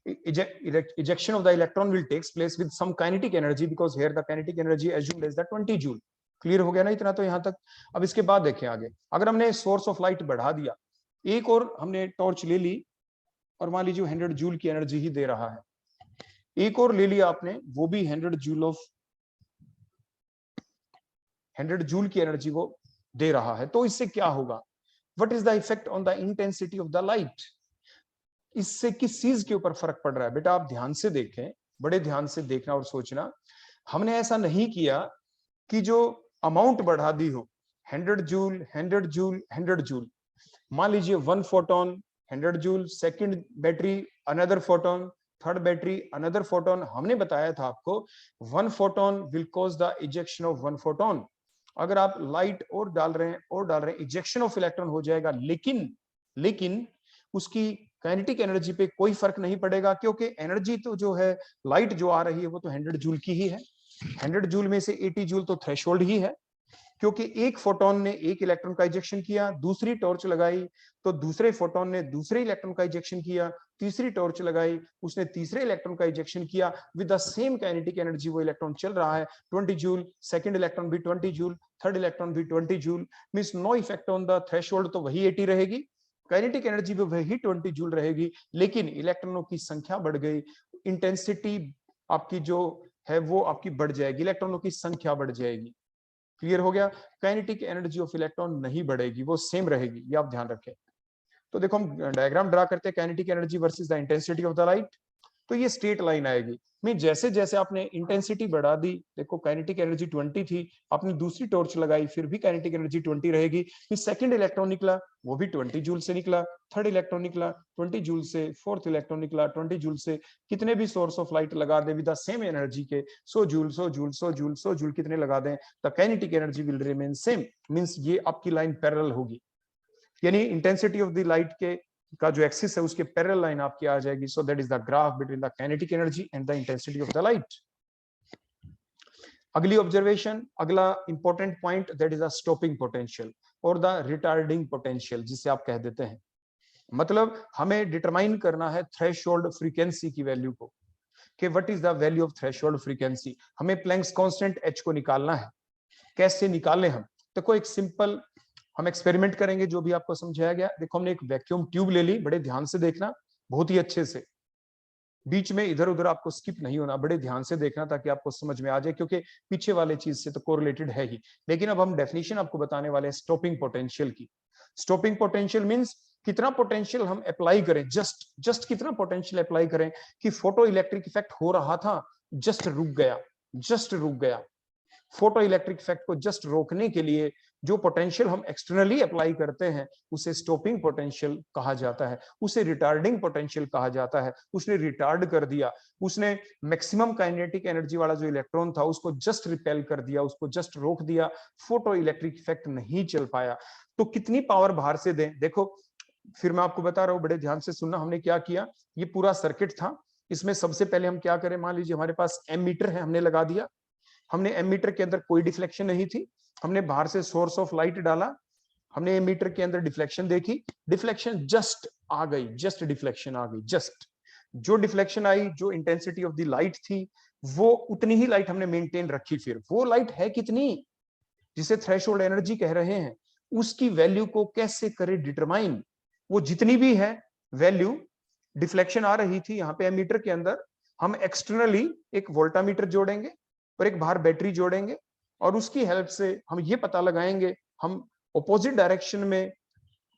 ejection of the electron will takes place with some kinetic energy because here the kinetic energy assumed is the 20 joule। Clear हो गया ना इतना तो यहाँ तक? अब इसके बाद देखें आगे, अगर हमने सोर्स ऑफ लाइट बढ़ा दिया, एक और हमने टॉर्च ले ली और मान लीजिए 100 जूल की एनर्जी ही दे रहा है, एक और ले लिया आपने, वो भी 100 जूल की एनर्जी वो दे रहा है, तो इससे क्या होगा? What is the effect on the intensity of the light? इससे किस चीज के ऊपर फर्क पड़ रहा है? बेटा आप ध्यान से देखें, बड़े ध्यान से देखना और सोचना, हमने ऐसा नहीं किया कि जो अमाउंट बढ़ा दी हो 100 जूल 100 जूल 100 जूल, मान लीजिए 1 photon 100 joule, second battery another photon, third battery another photon. हमने बताया था आपको 1 photon will cause the ejection of 1 photon. अगर आप लाइट और डाल रहे हैं इजेक्शन ऑफ इलेक्ट्रॉन हो जाएगा, लेकिन उसकी काइनेटिक एनर्जी पे कोई फर्क नहीं पड़ेगा, क्योंकि एनर्जी तो जो है लाइट जो आ रही है वो तो 100 जूल की ही है। 100 जूल में से 80 जूल तो थ्रेशोल्ड ही है, क्योंकि एक फोटोन ने एक इलेक्ट्रॉन का इजेक्शन किया, दूसरी टॉर्च लगाई तो दूसरे फोटोन ने दूसरे इलेक्ट्रॉन का इजेक्शन किया, तीसरी टॉर्च लगाई उसने तीसरे इलेक्ट्रॉन का इजेक्शन किया, with the same kinetic energy वो इलेक्ट्रॉन चल रहा है 20 जूल, सेकंड इलेक्ट्रॉन भी 20 जूल, थर्ड इलेक्ट्रॉन भी 20 joule, means no effect on the threshold, तो वही 80 रहेगी, काइनेटिक एनर्जी भी वही 20 जूल रहेगी, लेकिन इलेक्ट्रॉनों की संख्या बढ़ गई, इंटेंसिटी आपकी जो है वो आपकी बढ़ जाएगी, इलेक्ट्रॉनों की संख्या बढ़ जाएगी। क्लियर हो गया? काइनेटिक एनर्जी ऑफ इलेक्ट्रॉन नहीं बढ़ेगी, वो सेम रहेगी, ये आप ध्यान रखें। तो देखो हम डायग्राम ड्रा करते हैं kinetic energy versus the intensity of the light, तो ये स्ट्रेट लाइन आएगी। मैं जैसे जैसे आपने इंटेंसिटी बढ़ा दी, देखो काइनेटिक एनर्जी 20 थी, आपने दूसरी टॉर्च लगाई फिर भी काइनेटिक एनर्जी 20 रहेगी, फिर सेकंड इलेक्ट्रॉन निकला वो भी 20 जूल से निकला, थर्ड इलेक्ट्रॉन निकला 20 जूल से, फोर्थ इलेक्ट्रॉन निकला 20 जूल से, कितने भी सोर्स ऑफ लाइट लगा दे विद द सेम एनर्जी के 100 जूल 100 जूल 100 जूल 100 जूल कितने लगा दें, the kinetic energy will remain same, means ये आपकी लाइन पैरेलल होगी, यानी इंटेंसिटी ऑफ द लाइट के का जो एक्सिस है उसके पैरेलल लाइन आपकी आ जाएगी। सो that is the graph between the kinetic energy and the intensity of the light. अगली ऑब्जर्वेशन, अगला important point, that is the stopping potential और द रिटार्डिंग पोटेंशियल, जिसे आप कह देते हैं। मतलब हमें डिटरमाइन करना है थ्रेशोल्ड फ्रीक्वेंसी की वैल्यू को, कि what is the value of threshold frequency, हमें प्लैंक्स कांस्टेंट h को निकालना है। कैसे निकालें हम? देखो एक सिंपल हम एक्सपेरिमेंट करेंगे जो भी आपको समझाया गया। देखो हमने एक वैक्यूम ट्यूब ले ली, बड़े ध्यान से देखना, बहुत ही अच्छे से, बीच में इधर उधर आपको स्किप नहीं होना, बड़े ध्यान से देखना ताकि आपको समझ में आ जाए, क्योंकि पीछे वाले चीज से तो कोरिलेटेड है ही। लेकिन अब हम डेफिनेशन आपको बताने वाले हैं स्टॉपिंग पोटेंशियल की। स्टॉपिंग पोटेंशियल मींस कितना पोटेंशियल हम अप्लाई करें, जस्ट कितना पोटेंशियल अप्लाई करें कि फोटो इलेक्ट्रिक इफेक्ट हो रहा था जस्ट रुक गया, फोटो इलेक्ट्रिक इफेक्ट को जस्ट रोकने के लिए जो पोटेंशियल हम एक्सटर्नली अप्लाई करते हैं उसे स्टॉपिंग पोटेंशियल कहा जाता है, उसे रिटार्डिंग पोटेंशियल कहा जाता है। उसने रिटार्ड कर दिया, उसने मैक्सिमम काइनेटिक एनर्जी वाला जो इलेक्ट्रॉन था उसको जस्ट रिपेल कर दिया, उसको जस्ट रोक दिया, फोटो इलेक्ट्रिक इफेक्ट नहीं चल पाया। तो कितनी पावर बाहर से दें, देखो फिर मैं आपको बता रहा हूं, बड़े ध्यान से सुनना। हमने क्या किया, ये पूरा सर्किट था, इसमें सबसे पहले हम क्या करें, मान लीजिए हमारे पास एमीटर है, हमने लगा दिया। हमने एमीटर के अंदर कोई डिफ्लेक्शन नहीं थी, हमने बाहर से सोर्स ऑफ लाइट डाला, हमने एमीटर के अंदर डिफ्लेक्शन देखी, डिफ्लेक्शन जस्ट आ गई, जस्ट डिफ्लेक्शन आ गई, जस्ट जो डिफ्लेक्शन आई, जो इंटेंसिटी ऑफ द लाइट थी वो उतनी ही लाइट हमने मेंटेन रखी। फिर वो लाइट है कितनी, जिसे थ्रेशोल्ड एनर्जी कह रहे हैं, उसकी वैल्यू को कैसे करें डिटरमाइन। वो जितनी भी है वैल्यू, डिफ्लेक्शन आ रही थी यहाँ पे एमीटर के अंदर, हम एक्सटर्नली एक वोल्टामीटर जोड़ेंगे और एक बाहर बैटरी जोड़ेंगे और उसकी हेल्प से हम ये पता लगाएंगे, हम ऑपोजिट डायरेक्शन में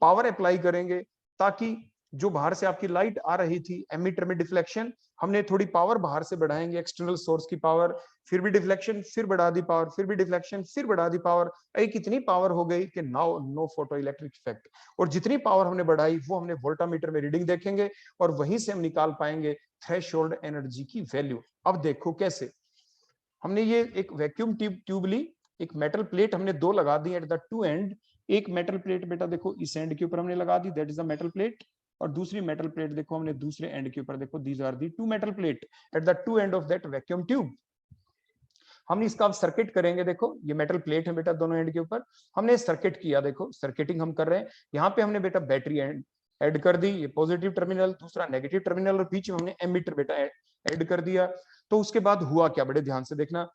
पावर अप्लाई करेंगे ताकि जो बाहर से आपकी लाइट आ रही थी एमीटर में डिफ्लेक्शन, हमने थोड़ी पावर बाहर से बढ़ाएंगे, एक्सटर्नल सोर्स की पावर, फिर भी डिफ्लेक्शन, फिर बढ़ा दी पावर, फिर भी डिफ्लेक्शन, फिर बढ़ा दी पावर, एक इतनी पावर हो गई कि now no photo electric effect. और जितनी पावर हमने बढ़ाई वो हमने वोल्टामीटर में रीडिंग देखेंगे और वहीं से हम निकाल पाएंगे थ्रेशोल्ड एनर्जी की वैल्यू। अब देखो कैसे, हमने ये एक वैक्यूम ट्यूब ली, एक मेटल प्लेट हमने दो लगा दी एट द टू एंड। एक मेटल प्लेट बेटा देखो इस एंड के ऊपर हमने लगा दी, that is the metal plate, और दूसरी मेटल प्लेट देखो हमने दूसरे एंड के ऊपर, देखो these are the two metal plate at the two end of that vacuum tube. हमने इसका अब सर्किट करेंगे, देखो ये मेटल प्लेट है बेटा दोनों एंड के ऊपर, हमने सर्किट किया, देखो सर्किटिंग हम कर रहे हैं। यहाँ पे हमने बेटा बैटरी ऐड कर दी, ये पॉजिटिव टर्मिनल, दूसरा नेगेटिव टर्मिनल, और बीच में हमने एमीटर बेटा ऐड कर दिया। तो उसके बाद हुआ क्या, बड़े ध्यान से देखना,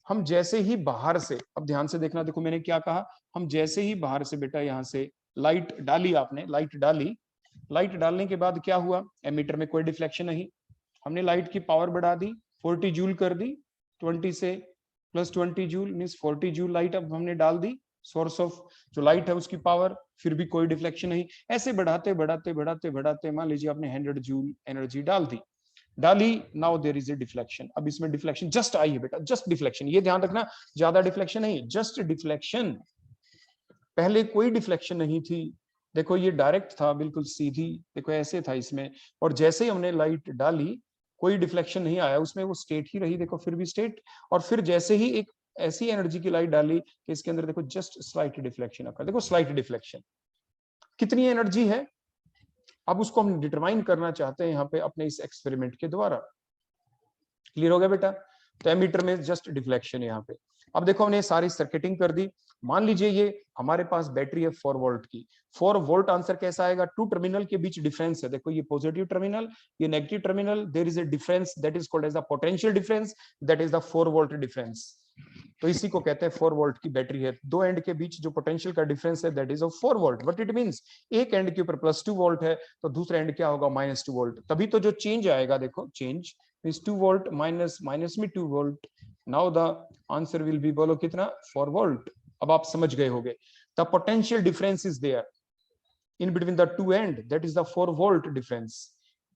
हम जैसे ही बाहर से, अब ध्यान से देखना, देखो मैंने क्या कहा, हम जैसे ही बाहर से बेटा यहाँ से लाइट डाली, आपने लाइट डाली, लाइट डालने के बाद क्या हुआ, एमीटर में कोई डिफ्लेक्शन नहीं, हमने लाइट की पावर बढ़ा दी, 40 जूल कर दी, 20 से plus 20 joule means 40 joule light अब हमने डाल दी, सोर्स ऑफ जो लाइट है उसकी पावर, फिर भी कोई डिफ्लेक्शन नहीं। ऐसे बढ़ाते बढ़ाते बढ़ाते बढ़ाते मान लीजिए आपने 100 जूल एनर्जी डाली, now there is a deflection. अब इसमें डिफ्लेक्शन जस्ट आई है बेटा, जस्ट डिफ्लेक्शन, ये ध्यान रखना, ज्यादा डिफ्लेक्शन नहीं, जस्ट डिफ्लेक्शन, पहले कोई डिफ्लेक्शन नहीं थी। देखो ये डायरेक्ट था, बिल्कुल सीधी, देखो ऐसे था इसमें, और जैसे ही हमने लाइट डाली कोई डिफ्लेक्शन नहीं आया उसमें, वो स्टेट ही रही, देखो फिर भी स्टेट, और फिर जैसे ही एक ऐसी एनर्जी की लाइट डाली कि इसके अंदर देखो जस्ट स्लाइट डिफ्लेक्शन अकर, देखो स्लाइट डिफ्लेक्शन, कितनी एनर्जी है, अब उसको हम डिटरमाइन करना चाहते हैं यहाँ पे अपने इस एक्सपेरिमेंट के द्वारा। क्लियर हो गया बेटा, तो एमीटर में जस्ट डिफ्लेक्शन है यहाँ पे। अब देखो हमने सारी सर्किटिंग कर दी, मान लीजिए ये हमारे पास बैटरी है 4 वोल्ट की, 4 वोल्ट आंसर कैसा आएगा, टू टर्मिनल के बीच डिफरेंस है, देखो ये पॉजिटिव टर्मिनल, ये negative terminal, there is a difference that is called as the potential difference, that is the 4 volt difference. तो इसी को कहते हैं 4 वोल्ट की बैटरी है, दो एंड के बीच जो पोटेंशियल का डिफरेंस है that is of 4 volt. What it means, एक एंड के ऊपर +2 वोल्ट है तो दूसरे एंड क्या होगा, -2 वोल्ट, तभी तो जो चेंज आएगा, देखो चेंज मींस 2 वोल्ट माइनस में 2 volt, now the answer will be, बोलो कितना, 4 वोल्ट। अब आप समझ गए होंगे, the potential difference is there in between the two end, that is the 4 volt difference.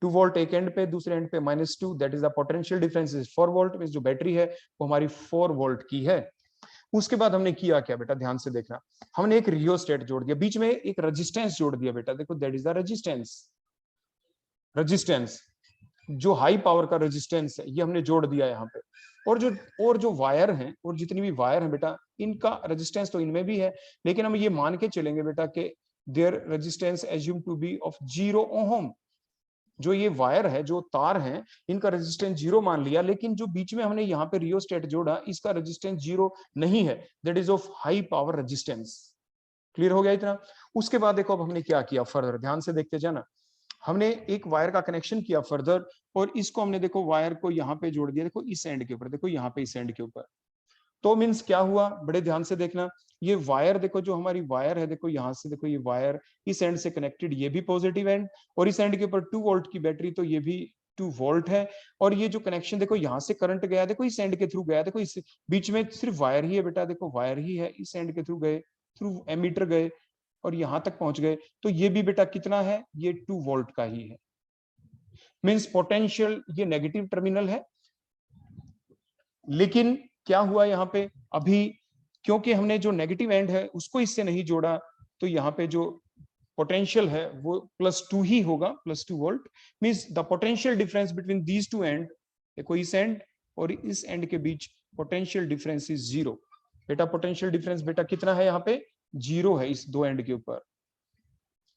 2 volt एक एंड पे, दूसरे एंड पे -2, that is the potential difference is 4 volt, means जो बैटरी है वो हमारी 4 वोल्ट की है। उसके बाद हमने किया क्या बेटा, ध्यान से देखना, हमने एक रियोस्टेट जोड़ दिया, बीच में एक रेजिस्टेंस जोड़ दिया बेटा, देखो दैट इज द रेजिस्टेंस, जो हाई पावर का रेजिस्टेंस है ये हमने जोड़ दिया यहाँ पे। और जो वायर हैं, और जितनी भी वायर हैं बेटा, इनका रेजिस्टेंस तो इनमें भी है, लेकिन हम ये मान के चलेंगे बेटा कि there resistance assume to be of 0 ohm. जो ये वायर है, जो तार है, इनका रेजिस्टेंस 0 मान लिया, लेकिन जो बीच में हमने यहाँ पे रियोस्टेट जोड़ा इसका रेजिस्टेंस 0 नहीं है, that is of high power resistance. Clear हो गया इतना। उसके बाद देखो अब हमने क्या किया फर्दर, ध्यान से देखते जाना, हमने एक वायर का कनेक्शन किया फर्दर, और इसको हमने देखो वायर को यहाँ पे जोड़ दिया, देखो इस एंड के ऊपर, देखो यहाँ पे इस एंड के ऊपर। तो मीन्स क्या हुआ, बड़े ध्यान से देखना, ये वायर देखो, जो हमारी वायर है, देखो यहाँ से, देखो ये वायर इस एंड से कनेक्टेड, ये भी पॉजिटिव एंड, और इस एंड के ऊपर 2 वोल्ट की बैटरी, तो ये भी 2 वोल्ट है। और ये जो कनेक्शन देखो यहाँ से करंट गया, देखो इस एंड के थ्रू गया, देखो इस बीच में सिर्फ वायर ही है बेटा, देखो वायर ही है, इस एंड के थ्रू गए, थ्रू एमीटर गए और यहां तक पहुंच गए, तो ये भी बेटा कितना है, ये 2 वोल्ट का ही है। मींस पोटेंशियल ये नेगेटिव टर्मिनल है, लेकिन क्या हुआ यहाँ पे, अभी क्योंकि हमने जो नेगेटिव एंड है उसको इससे नहीं जोड़ा, तो यहाँ पे जो पोटेंशियल है वो +2 ही होगा, +2 volt. Means the potential difference between these to and, देखो इस एंड और इस एंड के बीच पोटेंशियल डिफरेंस इज 0। बेटा पोटेंशियल डिफरेंस बेटा कितना है, यहाँ पे 0 है इस दो एंड के ऊपर।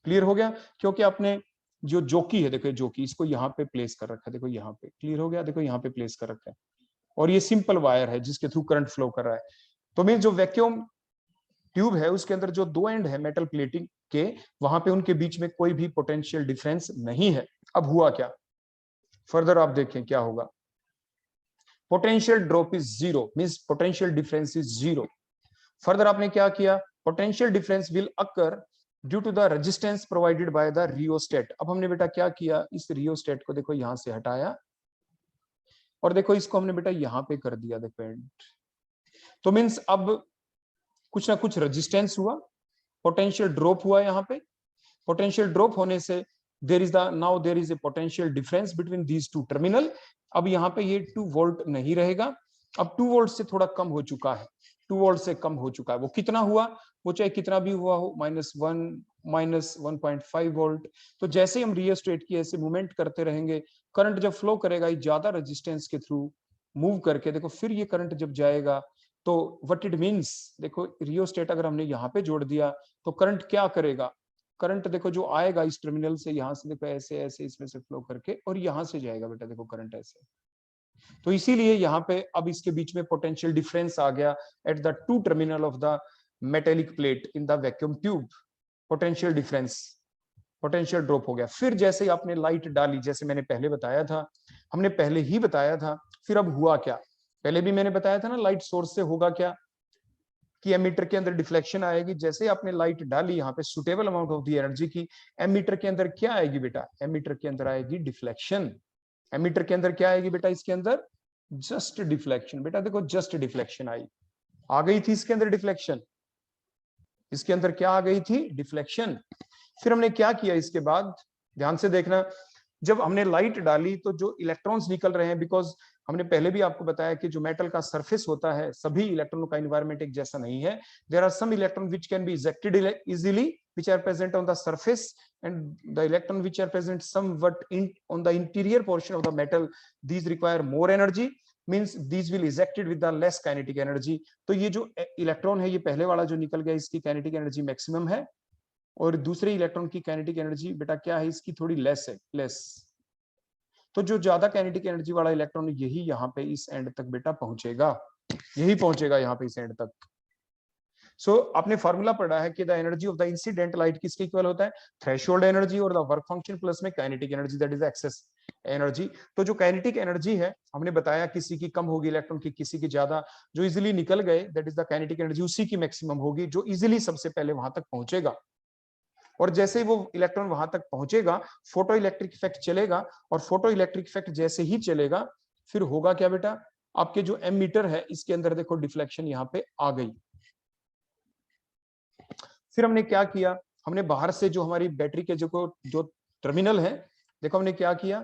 क्लियर हो गया? क्योंकि आपने जो जोकी है, देखो जोकी, इसको यहाँ पे प्लेस कर रखा है, देखो यहाँ पे। क्लियर हो गया? देखो यहाँ पे प्लेस कर रखा है, और ये सिंपल वायर है जिसके थ्रू करंट फ्लो कर रहा है। तो मीन जो वैक्यूम ट्यूब है उसके अंदर जो दो एंड है मेटल प्लेटिंग के, वहां पे उनके बीच में कोई भी पोटेंशियल डिफरेंस नहीं है। अब हुआ क्या, फर्दर आप देखें क्या होगा। Potential drop is 0, means potential difference is 0। Further आपने क्या किया, potential difference will occur due to the resistance provided by the rheostat. अब हमने बेटा क्या किया, इस रियोस्टेट को देखो यहां से हटाया, और देखो इसको हमने बेटा यहां पे कर दिया, देखो एंड। तो मींस अब कुछ ना कुछ रेजिस्टेंस हुआ, पोटेंशियल ड्रॉप हुआ यहाँ पे। पोटेंशियल ड्रॉप होने से there is a potential difference between these two terminal. अब यहाँ पे ये 2 वोल्ट नहीं रहेगा, अब 2 वोल्ट से थोड़ा कम हो चुका है, 2 वोल्ट से कम हो चुका है। वो कितना हुआ, वो चाहे कितना भी हुआ हो, -1 -1.5 वोल्ट। तो जैसे हम रियोस्टेट की ऐसे मूवमेंट करते रहेंगे, करंट जब फ्लो करेगा ज्यादा रेजिस्टेंस के थ्रू मूव करके, देखो फिर ये करंट जब जाएगा तो व्हाट इट मींस, देखो रियोस्टेट अगर हमने यहाँ पे जोड़ दिया तो करंट क्या करेगा, करंट देखो जो आएगा इस टर्मिनल से, यहाँ से देखो ऐसे ऐसे इसमें से फ्लो करके, और यहाँ से जाएगा बेटा देखो करंट ऐसे। तो इसीलिए यहाँ पे अब इसके बीच में पोटेंशियल डिफरेंस आ गया eight the to terminal of the metallic plate in the vacuum tube. Potential difference, potential drop हो गया। फिर जैसे ही आपने लाइट डाली, जैसे मैंने पहले बताया था, हमने पहले ही बताया था, फिर अब हुआ क्या, पहले भी मैंने बताया था ना, लाइट सोर्स से होगा क्या कि एमीटर के अंदर डिफ्लेक्शन आएगी। जैसे आपने लाइट डाली यहाँ पे suitable amount of the energy की, एमीटर के अंदर क्या आएगी बेटा, एमीटर के अंदर आएगी डिफ्लेक्शन। एमीटर के अंदर क्या आएगी बेटा, इसके अंदर जस्ट डिफ्लेक्शन। बेटा देखो जस्ट डिफ्लेक्शन आई, आ गई थी इसके अंदर डिफ्लेक्शन, इसके अंदर क्या आ गई थी, डिफ्लेक्शन। फिर हमने क्या किया इसके बाद, ध्यान से देखना, जब हमने लाइट डाली तो जो इलेक्ट्रॉन्स निकल रहे हैं, बिकॉज हमने पहले भी आपको बताया कि जो मेटल का सरफेस होता है, सभी इलेक्ट्रॉनों का एनवायरनमेंट एक जैसा नहीं है। There are some electron which can be ejected easily which are present on the surface, and the electron which are present somewhat on the interior portion of the metal, these require more energy, means these will ejected with the less kinetic energy। तो ये जो electron है, ये पहले वाला जो निकल गया, इसकी काइनेटिक एनर्जी मैक्सिमम है, और दूसरे इलेक्ट्रॉन की काइनेटिक एनर्जी बेटा क्या है, इसकी थोड़ी लेस है, लेस। तो जो ज्यादा काइनेटिक एनर्जी वाला इलेक्ट्रॉन यही यहाँ पे इस एंड तक बेटा पहुंचेगा, यही पहुंचेगा यहाँ पे इस एंड तक। सो आपने फॉर्मूला पढ़ा है कि the energy of the incident light किसके इक्वल होता है, थ्रेशोल्ड एनर्जी और द वर्क फंक्शन प्लस में kinetic energy, that is excess energy. तो जो काइनेटिक एनर्जी है, हमने बताया किसी की कम होगी इलेक्ट्रॉन की, किसी की ज्यादा। जो इजीली निकल गए, that is the kinetic energy, उसी की मैक्सिमम होगी, जो इजीली सबसे पहले वहां तक पहुंचेगा। और जैसे ही वो इलेक्ट्रॉन वहां तक पहुंचेगा, फोटो इलेक्ट्रिक इफेक्ट चलेगा, और फोटो इलेक्ट्रिक इफेक्ट जैसे ही चलेगा, फिर होगा क्या बेटा, आपके जो एमीटर है इसके अंदर देखो डिफ्लेक्शन यहाँ पे आ गई। फिर हमने क्या किया, हमने बाहर से जो हमारी बैटरी के जो टर्मिनल है, देखो हमने क्या किया,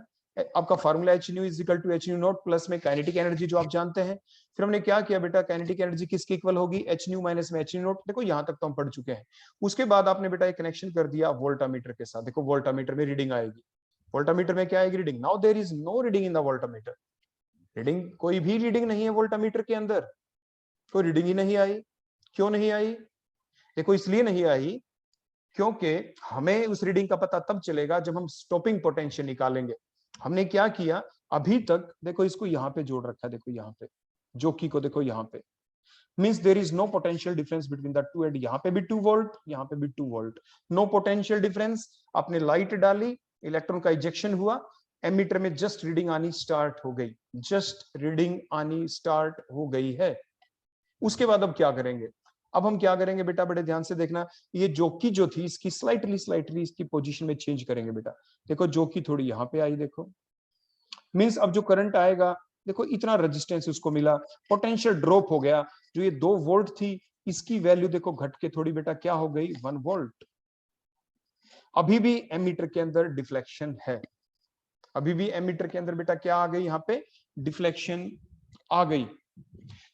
आपका formula H nu is equal to H nu naught plus में काइनेटिक एनर्जी जो आप जानते हैं। फिर हमने क्या किया बेटा, काइनेटिक एनर्जी किसके इक्वल होगी, H न्यू माइनस में H न्यू नॉट। देखो यहाँ तक तो हम पढ़ चुके हैं। उसके बाद आपने बेटा एक कनेक्शन कर दिया वोल्टामीटर के साथ। देखो वोल्टामीटर में रीडिंग आएगी, वोल्टामीटर में क्या आएगी, reading. Now there is no reading in the voltameter, reading, कोई भी रीडिंग नहीं है वोल्टामीटर के अंदर, कोई रीडिंग ही नहीं आई। क्यों नहीं आई, देखो इसलिए नहीं आई क्योंकि हमें उस रीडिंग का पता तब चलेगा जब हम स्टॉपिंग पोटेंशियल निकालेंगे। हमने क्या किया, अभी तक देखो इसको यहाँ पे जोड़ रखा है, देखो यहाँ पे जोकी को, देखो यहाँ पे, means there is no potential difference between the two end. यहाँ पे भी 2 वोल्ट, यहाँ पे भी 2 वोल्ट, नो पोटेंशियल डिफरेंस। आपने लाइट डाली, इलेक्ट्रॉन का इजेक्शन हुआ, एमीटर में जस्ट रीडिंग आनी स्टार्ट हो गई, जस्ट रीडिंग आनी स्टार्ट हो गई है। उसके बाद अब क्या करेंगे, अब हम क्या करेंगे बेटा, बड़े ध्यान से देखना, ये जोकी जो थी इसकी स्लाइटली इसकी पोजीशन में चेंज करेंगे बेटा। देखो जोकी थोड़ी यहाँ पे आई, देखो मींस अब जो करंट आएगा, देखो इतना रेजिस्टेंस उसको मिला, पोटेंशियल ड्रॉप हो गया। जो ये 2 वोल्ट थी, इसकी वैल्यू देखो घट के थोड़ी बेटा क्या हो गई, 1 वोल्ट। अभी भी एमीटर के अंदर डिफ्लेक्शन है, अभी भी एमीटर के अंदर बेटा क्या आ गई, यहाँ पे डिफ्लेक्शन आ गई।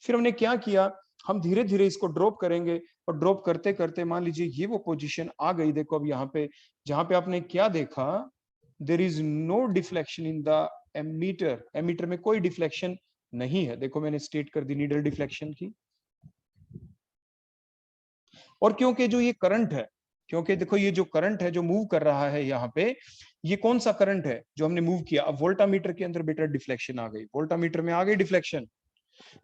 फिर हमने क्या किया, हम धीरे धीरे इसको ड्रॉप करेंगे और ड्रॉप करते करते मान लीजिए ये वो पोजीशन आ गई। देखो अब यहाँ पे, जहां पे आपने क्या देखा, there is no deflection in the ammeter, ammeter में कोई डिफ्लेक्शन नहीं है। देखो मैंने स्टेट कर दी नीडल डिफ्लेक्शन की। और क्योंकि जो ये करंट है, क्योंकि देखो ये जो करंट है जो मूव कर रहा है यहाँ पे, ये कौन सा करंट है जो हमने मूव किया। अब वोल्टामीटर के अंदर बेटा डिफ्लेक्शन आ गई, वोल्टामीटर में आ गई डिफ्लेक्शन।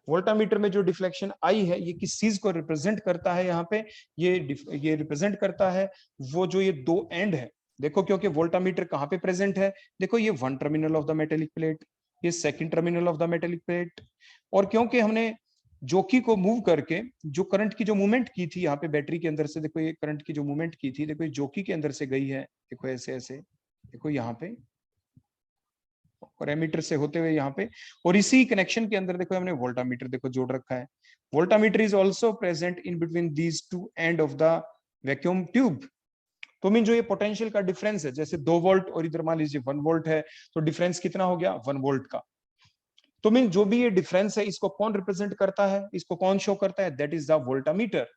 वोल्टामीटर में जो डिफ्लेक्शन आई है ये किस चीज को रिप्रेजेंट करता है यहाँ पे, ये रिप्रेजेंट करता है वो जो ये दो एंड है। देखो क्योंकि वोल्टामीटर कहाँ पे प्रेजेंट है, देखो ये one terminal of the metallic plate, ये second terminal of the metallic plate. और क्योंकि हमने जोकी को मूव करके जो करंट की जो मूवमेंट की थी यहाँ पे बैटरी के अंदर से, देखो ये करंट की जो मूवमेंट की थी, देखो ये जोकी के अंदर से गई है, देखो ऐसे ऐसे, देखो यहाँ पे, और एमीटर से होते हुए यहाँ पे, और इसी कनेक्शन के अंदर देखो हमने वोल्टामीटर देखो जोड़ रखा है। Voltameter is also present in between these to end of the vacuum tube. तो मीन जो ये पोटेंशियल का डिफरेंस है, जैसे 2 वोल्ट और इधर मान लीजिए 1 वोल्ट है, तो डिफरेंस कितना हो गया 1 वोल्ट का। तो मीन जो भी ये डिफरेंस है इसको कौन रिप्रेजेंट करता है, इसको कौन शो करता है, दैट इज द वोल्टामीटर।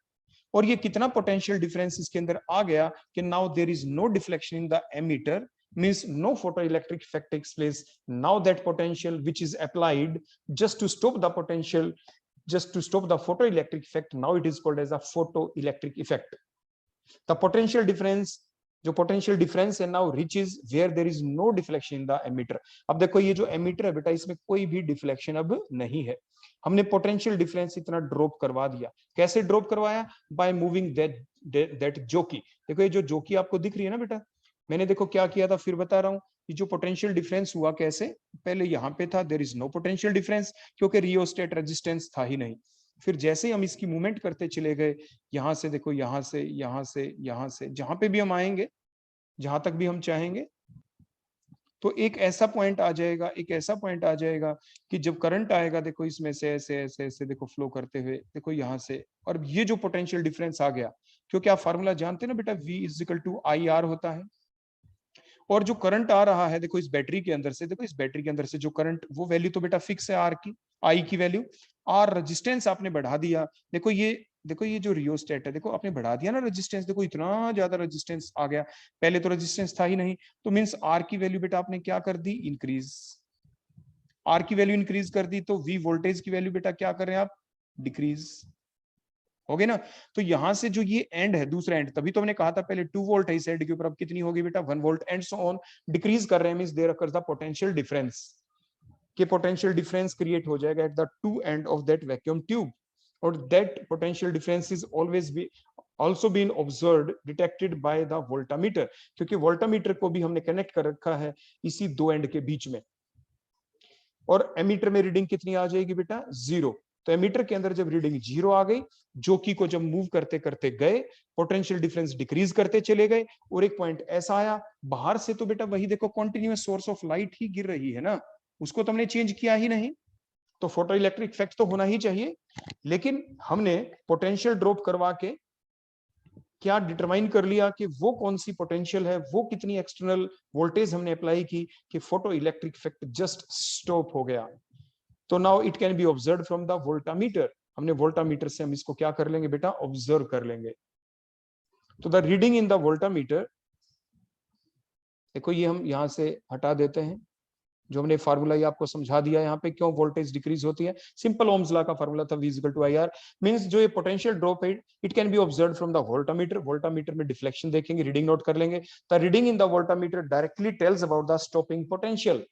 और ये कितना पोटेंशियल डिफरेंस इसके अंदर आ गया कि now there is no deflection in the ammeter, means no photoelectric effect takes place. Now that potential which is applied just to stop the potential, just to stop the photoelectric effect, now it is called as a photoelectric effect. The potential difference, जो potential difference है now reaches where there is no deflection in the emitter. अब देखो ये जो emitter है बेटा इसमें कोई भी डिफ्लेक्शन अब नहीं है। हमने पोटेंशियल डिफरेंस इतना ड्रॉप करवा दिया। कैसे ड्रॉप करवाया, बाय मूविंग दैट जोकी। देखो ये जो जोकी आपको दिख रही है ना बेटा, मैंने देखो क्या किया था, फिर बता रहा हूँ। ये जो पोटेंशियल डिफरेंस हुआ कैसे, पहले यहाँ पे था there is no potential difference क्योंकि रियोस्टेट रेजिस्टेंस था ही नहीं। फिर जैसे ही हम इसकी मूवमेंट करते चले गए, यहाँ से देखो, यहाँ से, यहाँ से, यहाँ से, जहां पे भी हम आएंगे, जहां तक भी हम चाहेंगे, तो एक ऐसा पॉइंट आ जाएगा, एक ऐसा पॉइंट आ जाएगा कि जब करंट आएगा, देखो इसमें से ऐसे ऐसे ऐसे देखो फ्लो करते हुए, देखो यहाँ से, और ये जो पोटेंशियल डिफरेंस आ गया, क्योंकि आप फार्मूला जानते हैं ना बेटा, V is equal to IR होता है। और जो करंट आ रहा है देखो इस बैटरी के अंदर से, देखो इस बैटरी के अंदर से जो करंट, वो वैल्यू तो बेटा फिक्स है आर की, आई की वैल्यू। आर रेजिस्टेंस आपने बढ़ा दिया, देखो ये जो रियोस्टेट है, देखो आपने बढ़ा दिया ना रेजिस्टेंस, देखो इतना ज्यादा रेजिस्टेंस आ गया, पहले तो रेजिस्टेंस था ही नहीं। तो मींस आर की वैल्यू बेटा आपने क्या कर दी, इंक्रीज। आर की वैल्यू इंक्रीज कर दी, तो वी वोल्टेज की वैल्यू बेटा क्या कर रहे हैं आप, डिक्रीज हो गए ना। तो यहां से जो ये एंड है, दूसरा एंड, तभी तो हमने कहा था पहले 2 वोल्ट है इस एंड के ऊपर, अब कितनी होगी बेटा 1 volt, and so on, decrease कर रहे हैं, means there occurs the potential difference, के पोटेंशियल डिफरेंस क्रिएट हो जाएगा at the two end of that vacuum tube. और that potential difference is always be also been observed detected by the voltmeter, क्योंकि voltmeter को भी हमने connect कर रखा है इसी दो एंड के बीच में। और एमीटर में रीडिंग कितनी आ जाएगी बेटा, 0। तो एमीटर के अंदर जब रीडिंग 0 आ गई, जोकी को जब मूव करते करते गए, पोटेंशियल डिफरेंस डिक्रीज करते चले गए, और एक पॉइंट ऐसा आया, बाहर से तो बेटा वही देखो कॉन्टिन्यूअस सोर्स ऑफ लाइट ही गिर रही है ना, उसको तो हमने चेंज किया ही नहीं, तो फोटो इलेक्ट्रिक इफेक्ट तो होना ही चाहिए। लेकिन हमने पोटेंशियल ड्रॉप करवा के क्या डिटरमाइन कर लिया कि वो कौन सी पोटेंशियल है, वो कितनी एक्सटर्नल वोल्टेज हमने अप्लाई की कि photo electric effect just stop हो गया। तो now it can be observe from the voltameter, हमने वोल्टामीटर से हम इसको क्या कर लेंगे बेटा, ऑब्जर्व कर लेंगे। तो the reading in the voltameter, देखो ये हम यहां से हटा देते हैं, जो हमने फार्मूला ये आपको समझा दिया यहाँ पे, क्यों वोल्टेज डिक्रीज होती है, सिंपल ओम्स लॉ का फार्मूला था V equal to IR। Means जो ये पोटेंशियल ड्रॉप है it can be observe from the voltameter, voltameter में डिफ्लेक्शन देखेंगे, रीडिंग नोट कर लेंगे। The reading in the voltameter directly tells about the stopping potential,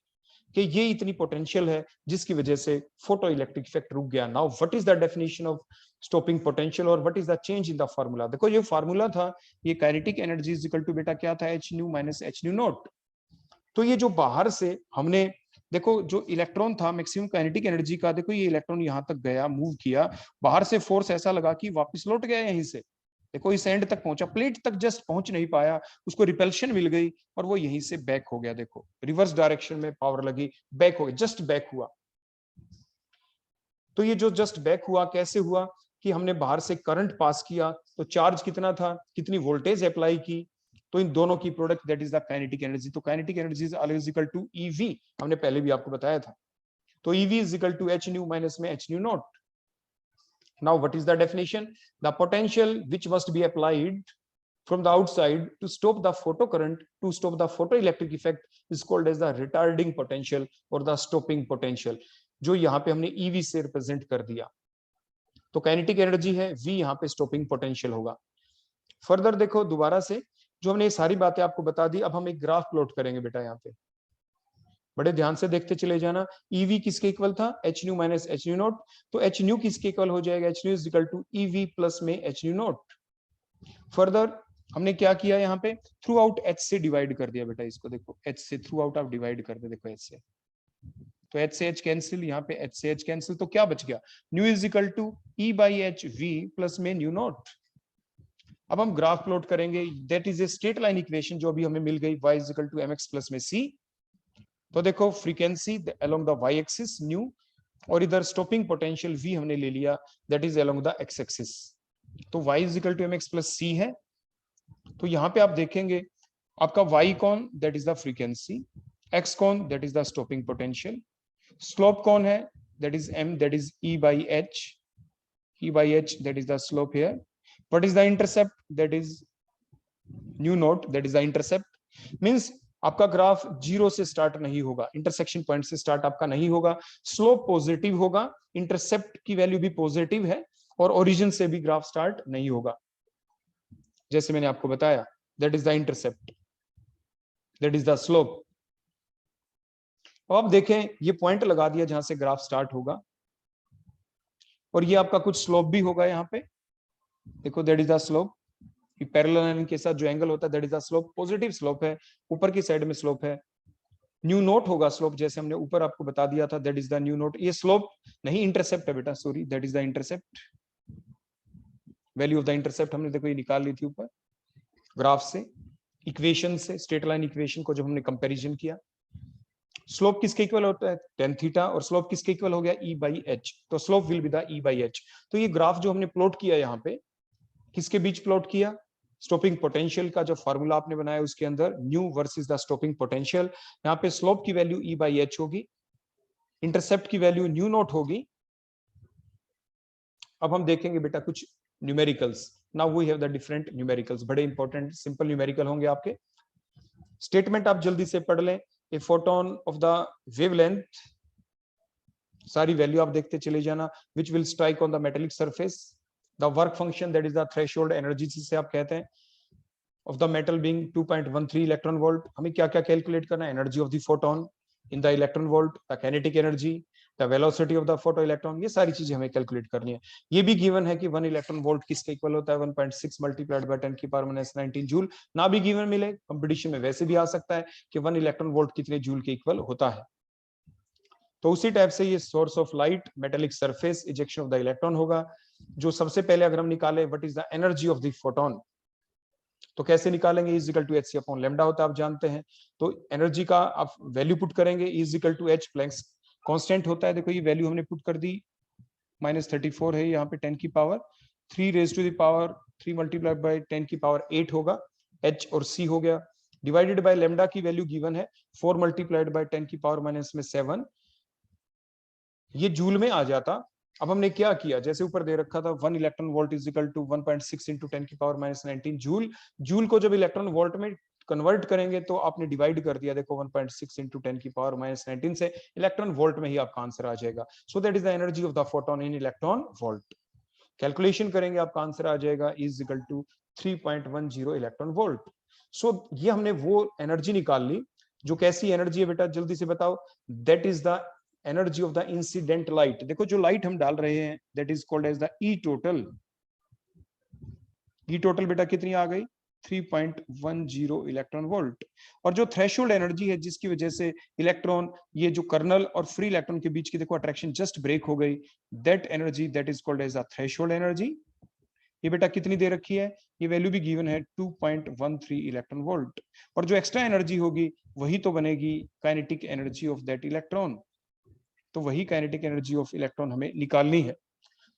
कि ये इतनी पोटेंशियल है जिसकी वजह से फोटो इलेक्ट्रिक इफेक्ट रुक गया। Now what is the definition of stopping potential और what is the change in the formula. देखो ये फार्मूला था, ये kinetic energy is equal to बेटा क्या था, h nu minus h nu naught. तो ये जो बाहर से हमने देखो जो इलेक्ट्रॉन था मैक्सिमम काइनेटिक एनर्जी का, देखो ये इलेक्ट्रॉन यहां तक गया, मूव किया, बाहर से फोर्स ऐसा लगा कि वापस लौट गया यहीं से, देखो इस एंड तक पहुंचा, प्लेट तक जस्ट पहुंच नहीं पाया, उसको रिपल्शन मिल गई और वो यहीं से बैक हो गया। देखो रिवर्स डायरेक्शन में पावर लगी, बैक हो गया, जस्ट बैक हुआ। तो ये जो जस्ट बैक हुआ कैसे हुआ कि हमने बाहर से करंट पास किया, तो चार्ज कितना था, कितनी वोल्टेज अप्लाई की, तो इन दोनों की product that is the kinetic energy. तो kinetic energy is equal to EV, हमने पहले भी आपको बताया था। तो EV is equal to h nu minus में h nu naught. Now, what is the definition? The potential which must be applied from the outside to stop the photocurrent, to stop the photoelectric effect, is called as the retarding potential or the stopping potential, जो यहाँ पे हमने EV से represent कर दिया। तो kinetic energy है V, यहाँ पे स्टॉपिंग पोटेंशियल होगा। फर्दर देखो दोबारा से, जो हमने ये सारी बातें आपको बता दी, अब हम एक ग्राफ प्लॉट करेंगे बेटा। यहाँ पे बड़े ध्यान से देखते चले जाना। EV किसके इक्वल था? H nu minus H nu naught. तो H न्यू किसके इक्वल हो जाएगा? H nu is equal to EV plus में H न्यू नॉट। फर्दर हमने क्या किया यहाँ पे? थ्रू आउट H से डिवाइड कर दिया बेटा इसको। देखो H से थ्रू आउट आप डिवाइड कर दे, देखो H से, तो H से H कैंसिल, यहाँ पे H से H कैंसिल, तो क्या बच गया? Nu is equal to E by H V plus में न्यू नॉट। अब हम ग्राफ प्लॉट करेंगे, that is a straight line equation जो अभी हमें मिल गई, y is equal to mx plus में c। तो देखो frequency along the y axis nu, और इधर स्टॉपिंग पोटेंशियल v हमने ले लिया, that is along the x axis. तो y is equal to mx plus c है। तो यहाँ पे आप देखेंगे आपका y कौन? That is the frequency. x कौन? That is the stopping potential. Slope कौन है? That is m, that is e by h। e by h, that is the slope here. What is the intercept? That is nu naught, that is the intercept। Means आपका graph zero से start नहीं होगा, intersection point से start आपका नहीं होगा, slope positive होगा, intercept की वैल्यू भी पॉजिटिव है, और ओरिजिन से भी ग्राफ स्टार्ट नहीं होगा, जैसे मैंने आपको बताया। That is the intercept, that is the slope. अब आप देखें, ये पॉइंट लगा दिया जहां से ग्राफ स्टार्ट होगा, और ये आपका कुछ स्लोप भी होगा यहाँ पे। देखो that is the slope, parallel line के साथ जो एंगल होता है that is the slope, positive slope है, ऊपर की साइड में स्लोप है। न्यू नोट होगा स्लोप, जैसे हमने ऊपर आपको बता दिया था, that is the nu note. ये स्लोप नहीं, इंटरसेप्ट है बेटा, sorry, that is the intercept. Value of the intercept हमने देखो ये निकाल ली थी ऊपर ग्राफ से, इक्वेशन से, स्ट्रेट लाइन इक्वेशन को जब हमने कंपैरिजन किया। स्लोप किसके इक्वल होता है? tan थीटा, और स्लोप किसके इक्वल हो गया? E by H। तो slope will be the E by H। तो ये ग्राफ जो हमने प्लॉट किया यहाँ पे, किसके बीच प्लॉट किया? स्टॉपिंग पोटेंशियल का जो फॉर्मूला आपने बनाया उसके अंदर nu versus the stopping potential. यहाँ पे स्लोप की वैल्यू E बाई H होगी, इंटरसेप्ट की वैल्यू न्यू नॉट होगी। अब हम देखेंगे बेटा कुछ numericals. Now we have the different numericals, बड़े इंपॉर्टेंट सिंपल न्यूमेरिकल होंगे आपके। स्टेटमेंट आप जल्दी से पढ़ लें। A photon of the wavelength, सारी वैल्यू आप देखते चले जाना, which will strike on the metallic surface. The work function, that is the threshold energy जिसे आप कहते हैं, of the metal being 2.13 electron volt. हमें क्या क्या कैलकुलेट करना है? Energy of the photon in the electron volt, the kinetic energy, the velocity of the photo electron, ये सारी चीजें हमें कैलकुलेट करनी है। ये भी गिवन है कि 1 इलेक्ट्रॉन वोल्ट किसके इक्वल होता है? 1.6 मल्टीप्लाइड बाय 10 की पावर माइनस 19 जूल। ना भी गिवन मिले, कंपटीशन में वैसे भी आ सकता है कि 1 इलेक्ट्रॉन वोल्ट कितने जूल के इक्वल होता है। तो उसी टाइप से ये source of light, metallic surface, ejection of the electron होगा। जो सबसे पहले अगर हम निकाले, what is the energy of the photon, तो कैसे निकालेंगे? Is equal to Hc upon lambda होता है, आप जानते हैं। तो एनर्जी का आप वैल्यू पुट करेंगे, is equal to H, Planck's constant होता है। देखो ये वैल्यू हमने पुट कर दी, -34 है यहाँ पे 10 की power 3 raise to the power 3 multiplied by 10 की पावर 8 होगा। H और C हो गया, डिवाइडेड बाय लैम्डा की वैल्यू गिवन है 4 मल्टीप्लाइड बाय 10 की पावर माइनस में 7, ये जूल में आ जाता। अब हमने क्या किया, जैसे ऊपर दे रखा था 1 electron volt is equal to 1.6 into 10 की पावर माइनस 19 जूल। जूल को जब इलेक्ट्रॉन वोल्ट में कन्वर्ट करेंगे तो आपने डिवाइड कर दिया, देखो 1.6 इंटू 10 की पावर माइनस 19 से इलेक्ट्रॉन वोल्ट में ही आपका आंसर आ जाएगा। So that is the energy of the photon in electron volt. Calculation करेंगे आपका आंसर आ जाएगा is equal to 3.10 electron volt. So ये हमने वो एनर्जी निकाल ली, जो कैसी एनर्जी है बेटा जल्दी से बताओ? That is the energy of the incident light. देखो जो लाइट हम डाल रहे हैं that is called as the E total. E total बेटा कितनी आ गई? 3.10 इलेक्ट्रॉन वोल्ट। और जो थ्रेशोल्ड एनर्जी है जिसकी वजह से इलेक्ट्रॉन, ये जो कर्नल और फ्री इलेक्ट्रॉन के बीच की देखो अट्रैक्शन जस्ट ब्रेक हो गई, that energy that is called as the threshold energy. ये बेटा कितनी दे रखी है? ये वैल्यू भी गिवन है 2.13 इलेक्ट्रॉन वोल्ट। और जो एक्स्ट्रा एनर्जी होगी वही तो बनेगी kinetic energy of that electron. तो वही काइनेटिक एनर्जी ऑफ इलेक्ट्रॉन हमें निकालनी है।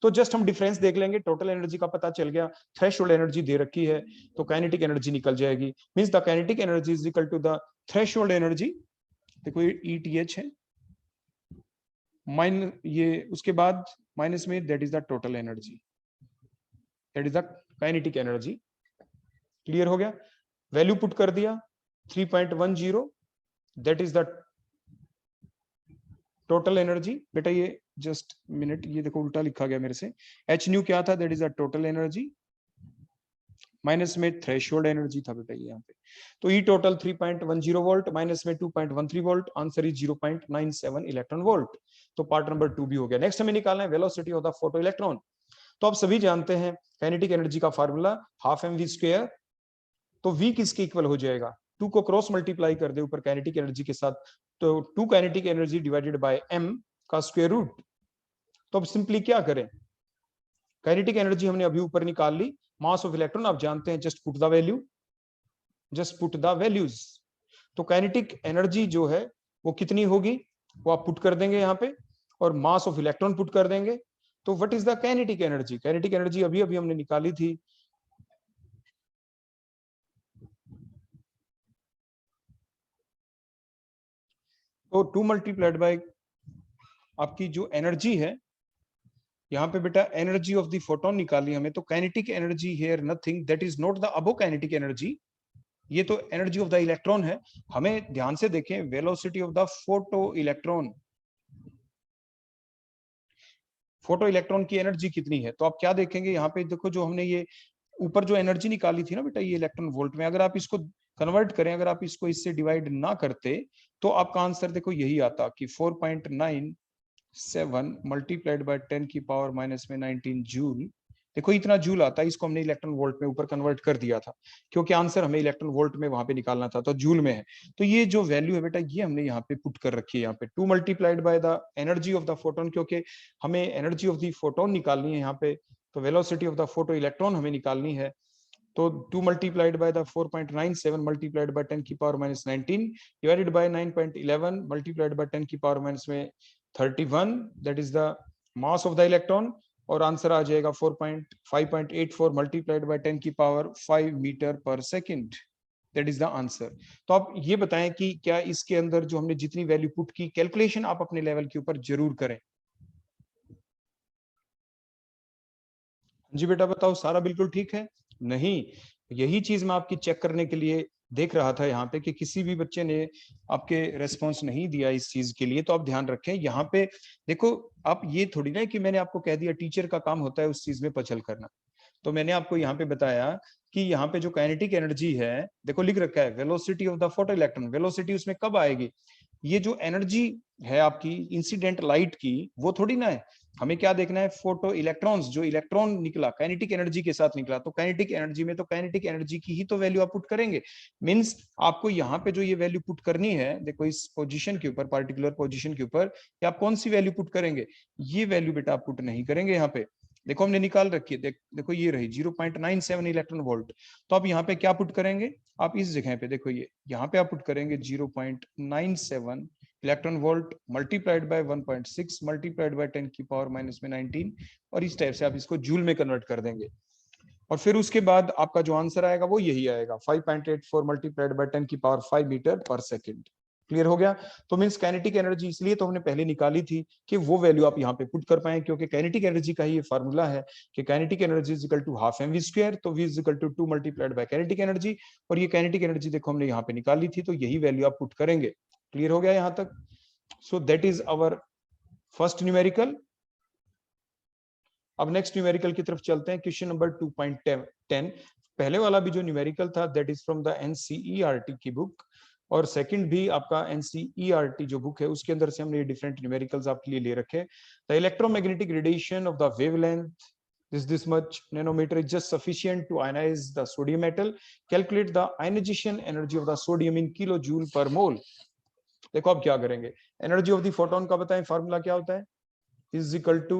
तो जस्ट हम डिफरेंस देख लेंगे, टोटल एनर्जी का पता चल गया, थ्रेशोल्ड एनर्जी दे रखी है तो काइनेटिक एनर्जी निकल जाएगी। Means the kinetic energy is equal to the threshold energy. देखो ये ETH है, माइनस ये उसके बाद माइनस में that is the total energy, that is the kinetic energy. Clear हो गया? वैल्यू पुट कर दिया 3.10, that is the total energy. बेटा ये जस्ट मिनट, ये देखो उल्टा लिखा गया मेरे से, एच न्यू क्या था, that is the total energy, minus में थ्रेशोल्ड एनर्जी था बेटा ये यहाँ पे। तो ई टोटल 3.10 वोल्ट, माइनस में 2.13 volt, answer is 0.97 electron volt. तो पार्ट नंबर 2 भी हो गया। नेक्स्ट हमें निकालना है velocity of the photoelectron. तो आप सभी जानते हैं काइनेटिक एनर्जी का formula half M we square. तो v किसके इक्वल हो जाएगा, 2 को क्रॉस मल्टीप्लाई कर दे ऊपर काइनेटिक एनर्जी के साथ, तो 2 kinetic energy divided by m का स्क्वायर रूट। तो अब सिंपली क्या करें, काइनेटिक एनर्जी हमने अभी ऊपर निकाल ली, मास ऑफ इलेक्ट्रॉन आप जानते हैं, just put the value, just put the values. तो काइनेटिक एनर्जी जो है वो कितनी होगी, वो आप पुट कर देंगे यहाँ पे, और मास ऑफ इलेक्ट्रॉन पुट कर देंगे। तो what is the kinetic energy, kinetic energy अभी अभी हमने निकाली थी, तो 2 मल्टीप्लाइड बाय आपकी जो एनर्जी है यहाँ पे बेटा, एनर्जी ऑफ द फोटोन निकाली हमें, तो kinetic energy here nothing, that is not the above kinetic energy, ये तो एनर्जी ऑफ द इलेक्ट्रॉन है। हमें ध्यान से देखें, velocity of the photo electron, photo electron की एनर्जी कितनी है। तो आप क्या देखेंगे यहाँ पे, देखो जो हमने ये ऊपर जो एनर्जी निकाली थी ना बेटा, ये इलेक्ट्रॉन वोल्ट में, अगर आप इसको कन्वर्ट करें, अगर आप इसको इससे डिवाइड ना करते, तो आपका आंसर देखो यही आता कि 4.97 मल्टीप्लाइड बाय 10 की पावर माइनस में 19 जूल। देखो इतना जूल आता है, इसको हमने इलेक्ट्रॉन वोल्ट में ऊपर कन्वर्ट कर दिया था, क्योंकि आंसर हमें इलेक्ट्रॉन वोल्ट में वहां पे निकालना था, तो जूल में है। तो ये जो वैल्यू है बेटा, ये हमने यहाँ पे पुट कर रखी है, यहाँ पे 2 multiplied by the energy of the photon, क्योंकि हमें एनर्जी ऑफ द फोटोन निकालनी है यहाँ पे, तो velocity of the photo electron हमें निकालनी है। तो 2 multiplied by the 4.97 multiplied by 10 की power minus 19 divided by 9.11 multiplied by 10 की पावर माइनस में 31, that is the mass of the electron, और आंसर आ जाएगा 5.84 मल्टीप्लाइड बाय 10 की पावर 5 मीटर पर second, that is the answer. तो आप ये बताएं कि क्या इसके अंदर जो हमने जितनी वैल्यू पुट की, कैलकुलेशन आप अपने लेवल के ऊपर जरूर करें। जी बेटा बताओ, सारा बिल्कुल ठीक है? नहीं, यही चीज मैं आपकी चेक करने के लिए देख रहा था यहाँ पे, कि किसी भी बच्चे ने आपके रेस्पॉन्स नहीं दिया इस चीज के लिए। तो आप ध्यान रखें यहाँ पे, देखो आप ये थोड़ी ना कि मैंने आपको कह दिया टीचर का काम होता है उस चीज में पचल करना। तो मैंने आपको यहाँ पे बताया कि यहाँ पे जो काइनेटिक एनर्जी है, देखो लिख रखा है velocity of the photo electron, velocity उसमें कब आएगी, ये जो एनर्जी है आपकी इंसिडेंट लाइट की, वो थोड़ी ना है। हमें क्या देखना है, फोटो इलेक्ट्रॉन्स, जो इलेक्ट्रॉन निकला काइनेटिक एनर्जी के साथ निकला, तो काइनेटिक एनर्जी में तो काइनेटिक एनर्जी की ही तो वैल्यू आप पुट करेंगे। मींस आपको यहाँ पे जो ये वैल्यू पुट करनी है, देखो इस पोजीशन के ऊपर, पार्टिकुलर पोजीशन के ऊपर, कि आप कौन सी वैल्यू पुट करेंगे, ये वैल्यू बेटा आप पुट नहीं करेंगे यहाँ पे। देखो हमने निकाल रखी है, देखो ये रही 0.97 इलेक्ट्रॉन वोल्ट। तो आप यहाँ पे क्या पुट करेंगे, आप इस जगह पे देखो, ये यहाँ पे आप पुट करेंगे 0.97 electron volt multiplied by 1.6 multiplied by 10 की पावर माइनस में 19, और इस टाइप से आप इसको जूल में कन्वर्ट कर देंगे, और फिर उसके बाद आपका जो आंसर आएगा वो यही आएगा, 5.84 मल्टीप्लाइड बाय 10 की पावर 5 मीटर पर सेकंड। क्लियर हो गया? तो मींस काइनेटिक एनर्जी इसलिए तो हमने पहले निकाली थी कि वो वैल्यू आप यहाँ पे पुट कर पाए, क्योंकि काइनेटिक एनर्जी का ही ये फार्मूला है कि kinetic energy is equal to half M we square, तो v is equal to 2 multiplied by kinetic energy, और ये काइनेटिक एनर्जी देखो हमने यहाँ पे निकाली थी, तो यही वैल्यू आप पुट करेंगे। क्लियर हो गया यहाँ तक? So that is our first numerical. अब नेक्स्ट न्यूमेरिकल की तरफ चलते हैं, क्वेश्चन नंबर 2.10। पहले वाला भी जो न्यूमेरिकल था that is from the NCERT की बुक, और सेकंड भी आपका एनसीईआरटी जो बुक है उसके अंदर से हमने डिफरेंट न्यूमेरिकल्स आपके लिए ले रखे। The electromagnetic radiation of the wavelength this much nanometer is just sufficient to ionize the sodium metal. Calculate the ionization energy of the sodium in kilojoule per mole. देखो अब क्या करेंगे, एनर्जी ऑफ द फोटोन का बताएं, formula क्या होता है, is equal to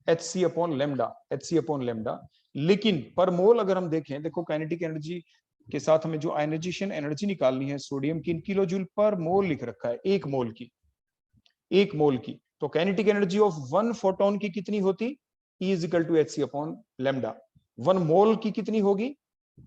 hc upon lambda, hc upon lambda. लेकिन पर मोल अगर हम देखें, देखो काइनेटिक एनर्जी के साथ हमें जो आयनाइजेशन एनर्जी निकालनी है सोडियम की, इन किलो जूल पर मोल लिख रखा है, एक मोल की, एक मोल की। तो काइनेटिक एनर्जी ऑफ 1 फोटोन की कितनी होती, E is equal to hc upon lambda. 1 mole की कितनी होगी,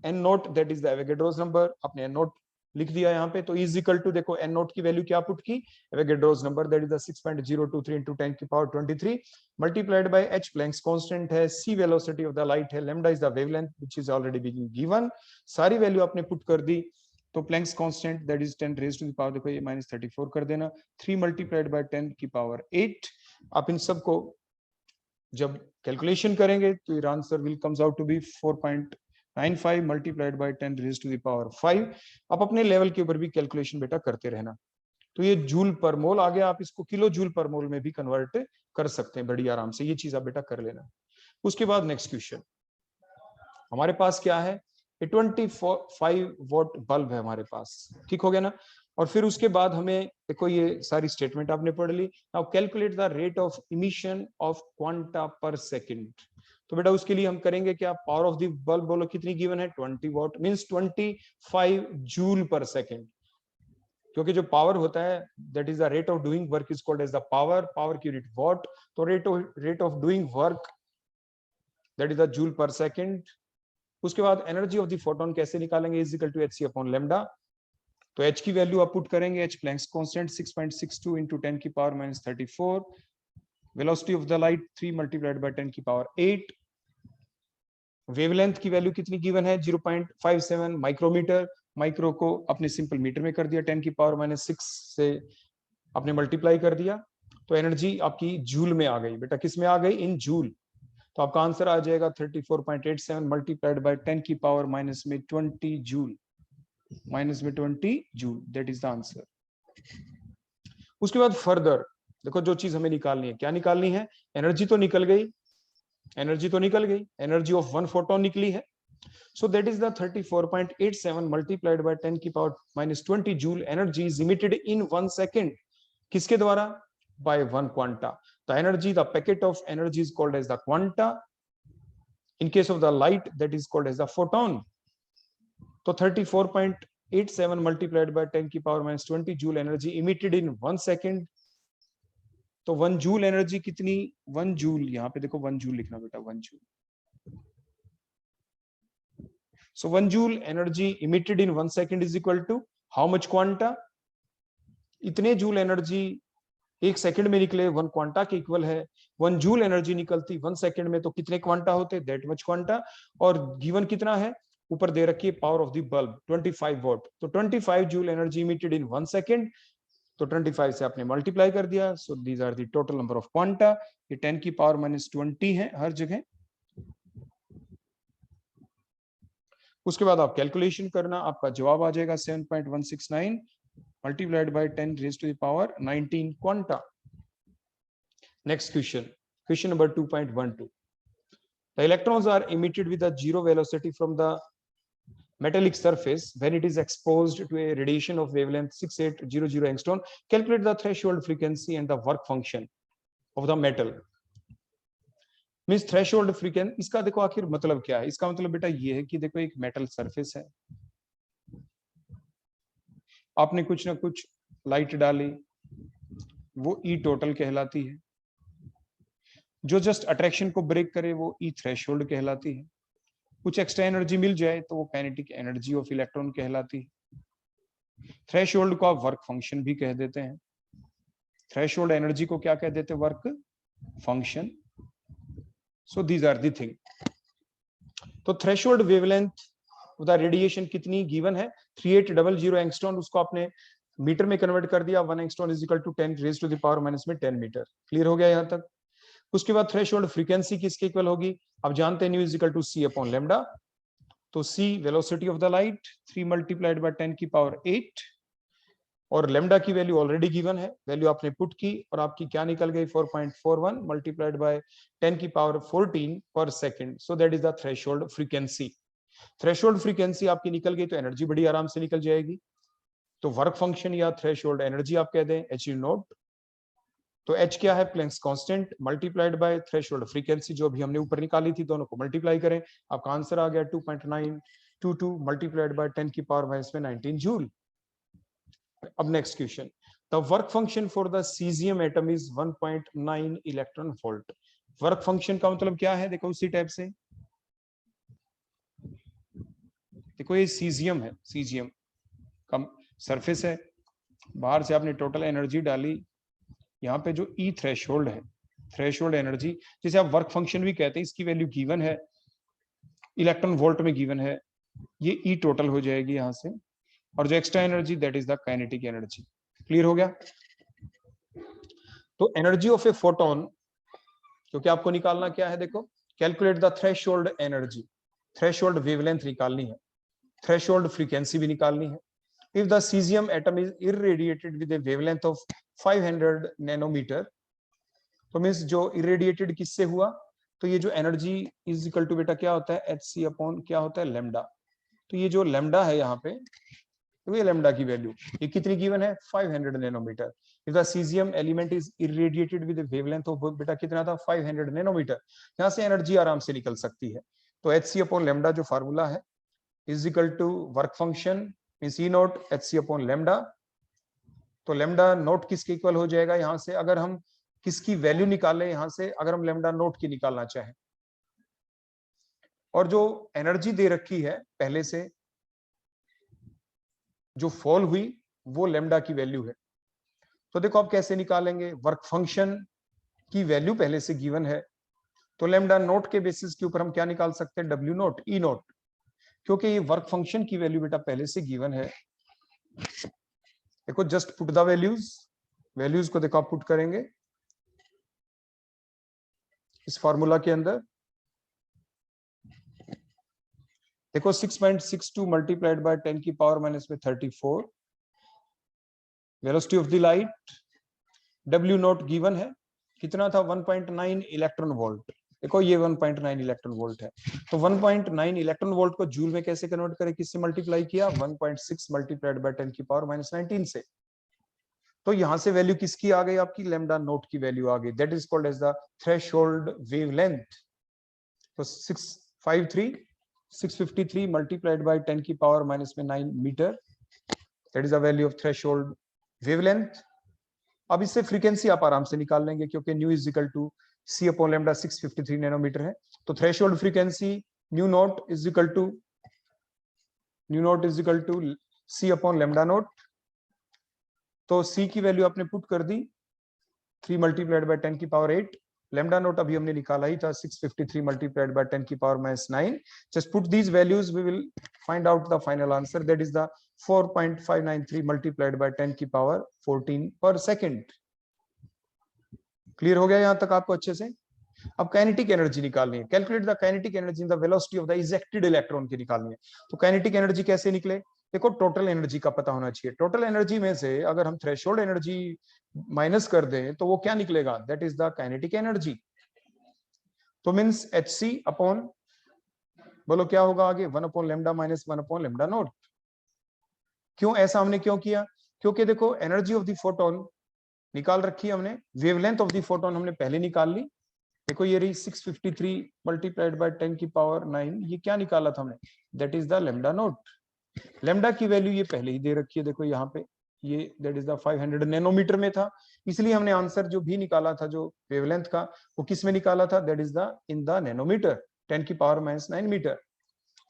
n nought, that is the Avogadro's number, अपने n नॉट लिख दिया यहाँ पे। तो इज इक्वल टू, देखो एन नोट की वैल्यू क्या पुट की, Avogadro's number that is the 6.023 into 10 की power 23 multiplied by H Planck's constant है, C velocity of the light है, lambda is the wavelength which is already being given. सारी value आपने put कर दी। तो Planck's constant that is 10 raise to the power, देखो ये -34 कर देना, 3 मल्टीप्लाइड बाय 10 की पावर 8। आप इन सबको जब कैलकुलेशन करेंगे तो your answer will comes out to be 4.95 multiplied by 10 raise to the power 5। आप अपने लेवल के ऊपर भी कैलकुलेशन बेटा करते रहना। तो ये जूल पर मोल आ गया, आप इसको किलो जूल पर मोल में भी कन्वर्ट कर सकते हैं बड़ी आराम से, ये चीज आप बेटा कर लेना। उसके बाद नेक्स्ट क्वेश्चन हमारे पास क्या है, 25 वॉट बल्ब है हमारे पास, ठीक हो गया ना। और फिर उसके बाद हमें देखो ये सारी स्टेटमेंट आपने पढ़ ली। Now calculate the rate of emission of quanta per second. तो बेटा उसके लिए हम करेंगे क्या, पावर ऑफ द बल्ब बोलो कितनी गिवन है, 20 watt, means 25 joule per second. क्योंकि जो पावर होता है that is the rate of doing work is called as the power, power की यूनिट वॉट। तो rate of doing work that is the joule per second. उसके बाद energy of the photon कैसे निकालेंगे, is equal to H upon lambda. तो H की value आप put करेंगे, एच प्लैंक्स कांस्टेंट 6.62 into 10 की power -34, velocity of the light 3 multiplied by 10 की पावर 8, वेवलेंथ की वैल्यू कितनी गिवन है 0.57 माइक्रोमीटर, माइक्रो को अपने सिंपल मीटर में कर दिया, 10 की पावर -6 से आपने मल्टीप्लाई कर दिया। तो एनर्जी आपकी जूल में आ गई बेटा, किस में आ गई, इन जूल। तो आपका आंसर आ जाएगा 34.87 मल्टीप्लाइड बाय 10 की power -20 joule, -20 joule, that is the answer. उसके बाद फर्दर देखो जो चीज हमें निकालनी है, क्या निकालनी है, एनर्जी तो निकल गई, एनर्जी तो निकल गई, एनर्जी ऑफ वन फोटोन निकली है। So that is the 34.87 multiplied by 10 की power -20 joule energy is emitted in 1 second. किसके द्वारा, by one quanta. The energy, the packet of energy is called as the quanta. In case of the light that is called as the photon. तो 34.87 multiplied by 10 की power -20 joule energy emitted in 1 second. तो 1 joule energy कितनी, 1 joule, यहाँ पे देखो 1 joule लिखना बेटा, 1 joule. So 1 joule energy emitted in 1 second is equal to how much quanta? इतने जूल एनर्जी 1 सेकंड में निकले 1 क्वांटा के इक्वल है। 1 जूल एनर्जी निकलती 1 सेकंड में, तो कितने क्वांटा होते, दैट मच क्वांटा। और गिवन कितना है, ऊपर दे रखी है power of the bulb 25 watt. तो 25 joule energy emitted in 1 second. तो 25 से आपने मल्टीप्लाई कर दिया। So these are the total number of quanta. ये 10 की पावर -20 है हर जगह। उसके बाद आप कैलकुलेशन करना, आपका जवाब आ जाएगा 7.169 multiplied by 10 raise to the power 19 quanta. Next question, question number 2.12। The electrons are emitted with a zero velocity from the metallic surface when it is exposed to a radiation of wavelength 6800 angstrom. Calculate the threshold frequency and the work function of the metal. Means threshold frequency, इसका देखो आखिर मतलब क्या है, इसका मतलब बेटा ये है कि देखो एक मेटल सरफेस है, आपने कुछ ना कुछ लाइट डाली, वो ई टोटल कहलाती है। जो जस्ट अट्रैक्शन को ब्रेक करे वो ई थ्रेशोल्ड कहलाती है। कुछ एक्स्ट्रा एनर्जी मिल जाए तो वो काइनेटिक एनर्जी ऑफ इलेक्ट्रॉन कहलाती है। थ्रेशोल्ड को आप वर्क फंक्शन भी कह देते हैं। थ्रेशोल्ड एनर्जी को क्या कह देते हैं, work function. So these are the thing. तो थ्रेशोल्ड वेवलेंथ द रेडिएशन कितनी गिवन है, 3800 एंगस्ट्रॉम। उसको आपने मीटर में कन्वर्ट कर दिया, 1 angstrom is equal to 10 raise to the power -10 metre. Clear हो गया यहां तक। उसके बाद थ्रेशोल्ड फ्रीक्वेंसी किसके इक्वल होगी, आप जानते हैं nu is equal to C upon lambda. तो c velocity of the light 3 multiplied by 10 की पावर 8, और लैम्डा की वैल्यू ऑलरेडी गिवन है, वैल्यू आपने पुट की और आपकी क्या निकल गई 4.41 मल्टीप्लाइड बाय 10 की पावर 14 पर second. So that is the threshold frequency. Threshold frequency आपकी निकल गई तो एनर्जी बड़ी आराम से निकल जाएगी। तो वर्क फंक्शन या थ्रेशोल्ड एनर्जी आप कह दें एच नॉट। तो एच क्या है, Planck's constant multiplied by threshold frequency, जो अभी हमने ऊपर निकाली थी, दोनों को मल्टीप्लाई करें, आपका आंसर आ गया 2.922 मल्टीप्लाइड बाय 10 की पावर -19 जूल। अब next question, the work function for the caesium atom is 1.9 electron volt. Work function का मतलब क्या है, देखो उसी टाइप से, देखो ये सीजियम है, सीजियम कम सरफेस है, बाहर से आपने टोटल एनर्जी डाली, यहाँ पे जो ई थ्रेशोल्ड है, थ्रेशोल्ड एनर्जी जिसे आप वर्क फंक्शन भी कहते हैं, इसकी वैल्यू गिवन है, इलेक्ट्रॉन वोल्ट में गिवन है, ये ई टोटल हो जाएगी यहाँ से, और जो extra energy that is the kinetic energy. Clear हो गया? तो एनर्जी ऑफ ए फोटोन, क्योंकि आपको निकालना क्या है, देखो calculate the threshold energy, threshold wavelength निकालनी है, थ्रेशोल्ड फ्रीक्वेंसी भी निकालनी है। If the caesium atom is irradiated with a wavelength of 500 nanometre, तो मींस जो इरेडिएटेड किससे हुआ, तो ये जो एनर्जी इज इक्वल टू बेटा क्या होता है, एच सी अपॉन क्या होता है, लैम्डा। तो ये जो लैम्डा है यहाँ पे, तो ये लैम्डा की वैल्यू ये कितनी गिवन है, 500 nanometre. If the caesium element is irradiated with wavelength of बेटा कितना था, 500 नैनोमीटर। यहाँ से एनर्जी आराम से निकल सकती है। तो एच सी अपॉन लैम्डा जो फार्मूला है is equal to work function means E nought H C upon lambda. तो लैम्डा नोट किसके इक्वल हो जाएगा, यहाँ से अगर हम किसकी वैल्यू निकालें, यहाँ से अगर हम लैम्डा नोट की निकालना चाहें, और जो एनर्जी दे रखी है पहले से जो फॉल हुई वो लैम्डा की वैल्यू है। तो देखो आप कैसे निकालेंगे, वर्क फंक्शन की वैल्यू पहले से गिवन है, तो लैम्डा नोट के बेसिस के ऊपर हम क्या निकाल सकते हैं, डब्ल्यू नोट ई नोट, क्योंकि ये वर्क फंक्शन की वैल्यू बेटा पहले से गिवन है। देखो just put the values, values को देखो आप पुट करेंगे इस फॉर्मूला के अंदर। देखो 6.62 मल्टीप्लाइड बाय 10 की पावर माइनस में 34 velocity of the light, W not given है कितना था, 1.9 इलेक्ट्रॉन वोल्ट। देखो ये 1.9 इलेक्ट्रॉन वोल्ट है, तो 1.9 इलेक्ट्रॉन वोल्ट को जूल में कैसे कन्वर्ट करें, किससे मल्टीप्लाई किया, 1.6 मल्टीप्लाइड बाय 10 की पावर माइनस 19 से। तो यहां से वैल्यू किसकी आ गई, आपकी लैम्डा नोट की वैल्यू आ गई, that is called as the threshold wavelength. तो 653 मल्टीप्लाइड बाय 10 की पावर माइनस में 9 metre, that is the value of threshold wavelength. अब इससे फ्रीक्वेंसी आप आराम से निकाल लेंगे, क्योंकि nu is equal to C upon lambda 653 nanometre है। तो threshold frequency nu nought is equal to C upon lambda nought. तो सी की वैल्यू आपने पुट कर दी 3 मल्टीप्लाइड बाय 10 की पावर 8, लैम्डा नॉट अभी हमने निकाला ही था 653 मल्टीप्लाइड बाय 10 की power minus 9। Just put these values, we will find out the final answer, that is the 4.593 multiplied by 10 की पावर 14 पर सेकेंड। क्लियर हो गया यहां तक आपको अच्छे से? अब काइनेटिक एनर्जी निकालनी है, calculate the kinetic energy in the velocity of the ejected electron की निकालनी है। तो काइनेटिक एनर्जी कैसे निकले, देखो टोटल एनर्जी का पता होना चाहिए। टोटल एनर्जी में से अगर हम थ्रेशोल्ड एनर्जी माइनस कर दें तो वो क्या निकलेगा, that is the kinetic energy. तो मींस एच सी अपॉन, बोलो क्या होगा आगे, 1 upon lambda minus 1 upon lambda not. क्यों ऐसा हमने क्यों किया, क्योंकि देखो एनर्जी ऑफ द फोटोन निकाल रखी है हमने, वेवलेंथ ऑफ द फोटोन हमने पहले निकाल ली। देखो ये रही 653 मल्टीप्लाइड बाय 10 की पावर 9, ये क्या निकाला था हमने, that is the lambda naught. Lambda की वैल्यू ये पहले ही दे रखी है, देखो यहाँ पे ये दैट इज द 500 नैनोमीटर में था, इसलिए हमने आंसर जो भी निकाला था जो वेवलेंथ का वो किस में निकाला था, that is the in the nanometre, 10 की पावर माइनस 9 मीटर।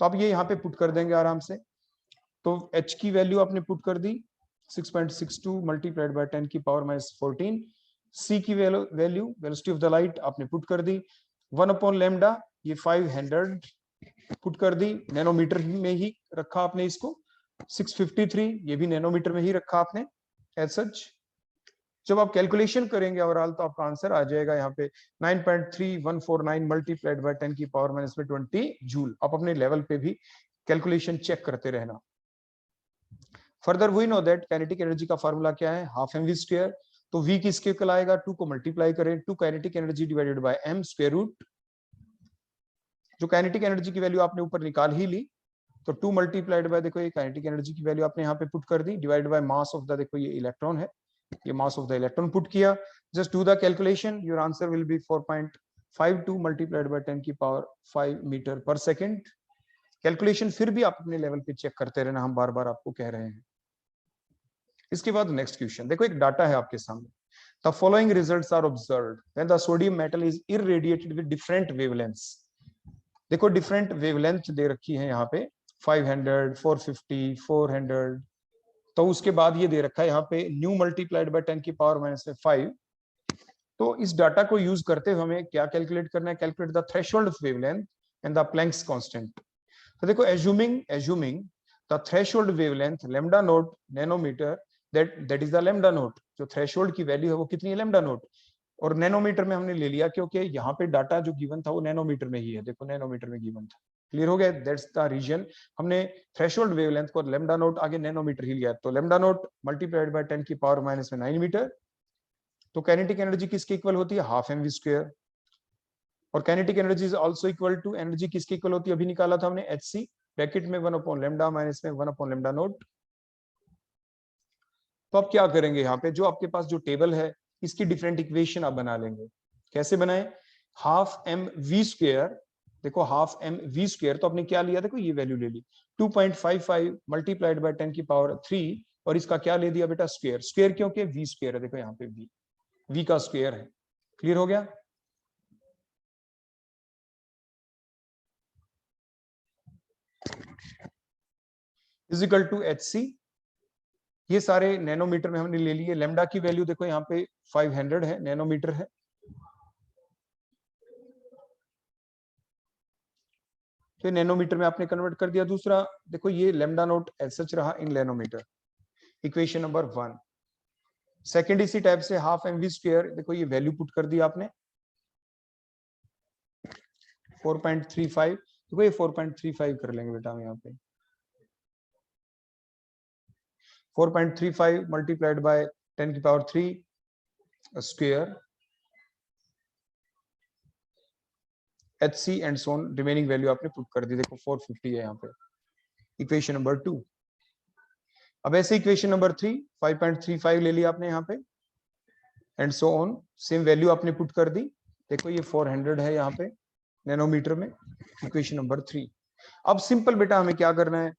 तो आप ये यहाँ पे पुट कर देंगे आराम से। तो h की वैल्यू आपने पुट कर दी 6.62 मल्टीप्लाइड बाय 10 की पावर माइनस 14। c की value velocity of the light आपने पुट कर दी 1 अपॉन लैम्डा, ये 500 पुट कर दी, नैनोमीटर में ही रखा आपने इसको। 653 ये भी नैनोमीटर में ही रखा आपने एज सच। जब आप कैलकुलेशन करेंगे ओवरऑल तो आपका आंसर आ जाएगा यहाँ पे 9.3149 मल्टीप्लाइड बाय 10 की पावर माइनस में 20 जूल। आप अपने लेवल पे भी कैलकुलेशन चेक करते रहना। Further we know that kinetic energy का फार्मूला क्या है, हाफ एम वी स्क्वायर। तो v किसके कल आएगा, 2 को मल्टीप्लाई करें, 2 kinetic energy divided by m square root. जो काइनेटिक एनर्जी की वैल्यू आपने ऊपर निकाल ही ली, तो 2 मल्टीप्लाइड बाय, देखो ये काइनेटिक एनर्जी की वैल्यू आपने यहाँ पे पुट कर दी, divide by mass of the, देखो ये इलेक्ट्रॉन है, ये mass of the electron put किया। Just do the calculation, your answer will be 4.52 multiplied by 10 की power 5 metre per second. Calculation फिर भी आप अपने लेवल पे चेक करते रहना, हम बार बार आपको कह रहे हैं। इसके बाद नेक्स्ट क्वेश्चन, देखो एक डाटा है आपके सामने, the following results are observed when the sodium metal is irradiated with different wavelengths. देखो डिफरेंट वेवलेंथ दे रखी है यहाँ पे 500, 450, 400, तो उसके बाद ये दे रखा है यहाँ पे न्यू मल्टीप्लाइड बाय 10 की पावर -5। तो इस डाटा को यूज करते हुए हमें क्या कैलकुलेट करना है, calculate the threshold wavelength and the Planck's constant. तो देखो assuming the threshold wavelength lambda nought nanometre, that is the lambda nought, जो थ्रेशोल्ड की वैल्यू है वो कितनी है, लैम्डा नोट, और नैनोमीटर में हमने ले लिया क्योंकि यहाँ पे डाटा जो गिवन था वो नैनोमीटर में ही है, देखो नैनोमीटर में गिवन था। क्लियर हो गया, दैट्स द रीजन हमने थ्रेशोल्ड वेवलेंथ को लैम्डा नोट आगे नैनोमीटर ही लिया, तो लैम्डा नोट मल्टीप्लाइड बाय 10 की पावर -9 मीटर। तो काइनेटिक एनर्जी किसके इक्वल होती है, हाफ mv स्क्वायर, और kinetic energy is also equal to energy किसके इक्वल होती है, अभी निकाला था हमने hc, ब्रैकेट में 1 लैम्डा माइनस में 1 लैम्डा नोट। तो अब क्या करेंगे, यहाँ पे जो आपके पास जो टेबल है इसकी डिफरेंट इक्वेशन आप बना लेंगे। कैसे बनाए, हाफ mv स्क्वायर, देखो हाफ mv स्क्वायर तो आपने क्या लिया, देखो ये वैल्यू ले ली 2.55 मल्टीप्लाइड बाय 10 की पावर 3, और इसका क्या ले दिया बेटा, स्क्वायर, स्क्वायर क्योंकि v स्क्वायर है, देखो यहाँ पे v का स्क्वायर है। क्लियर हो गया, इज इक्वल टू hc, ये सारे नैनोमीटर में हमने ले लिए। लैम्डा की वैल्यू देखो यहाँ पे 500 है, नैनोमीटर है, तो नैनोमीटर में आपने कन्वर्ट कर दिया। दूसरा देखो ये लैम्डा नोट एज सच रहा इन नैनोमीटर, इक्वेशन नंबर 1। सेकंड इसी टाइप से हाफ mv स्क्वायर, देखो ये वैल्यू पुट कर दिया आपने 4.35, देखो ये 4.35 कर लेंगे बेटा हम यहाँ पे 4.35 मल्टीप्लाइड बाय 10 की power 3 square hc and so on, remaining value आपने पुट कर दी, देखो 450 है यहाँ पे, इक्वेशन नंबर 2। अब ऐसे इक्वेशन नंबर 3 5.35 ले लिया आपने यहाँ पे and so on, same value आपने पुट कर दी, देखो ये 400 है यहाँ पे नैनोमीटर में, इक्वेशन नंबर 3। अब सिंपल बेटा हमें क्या करना है,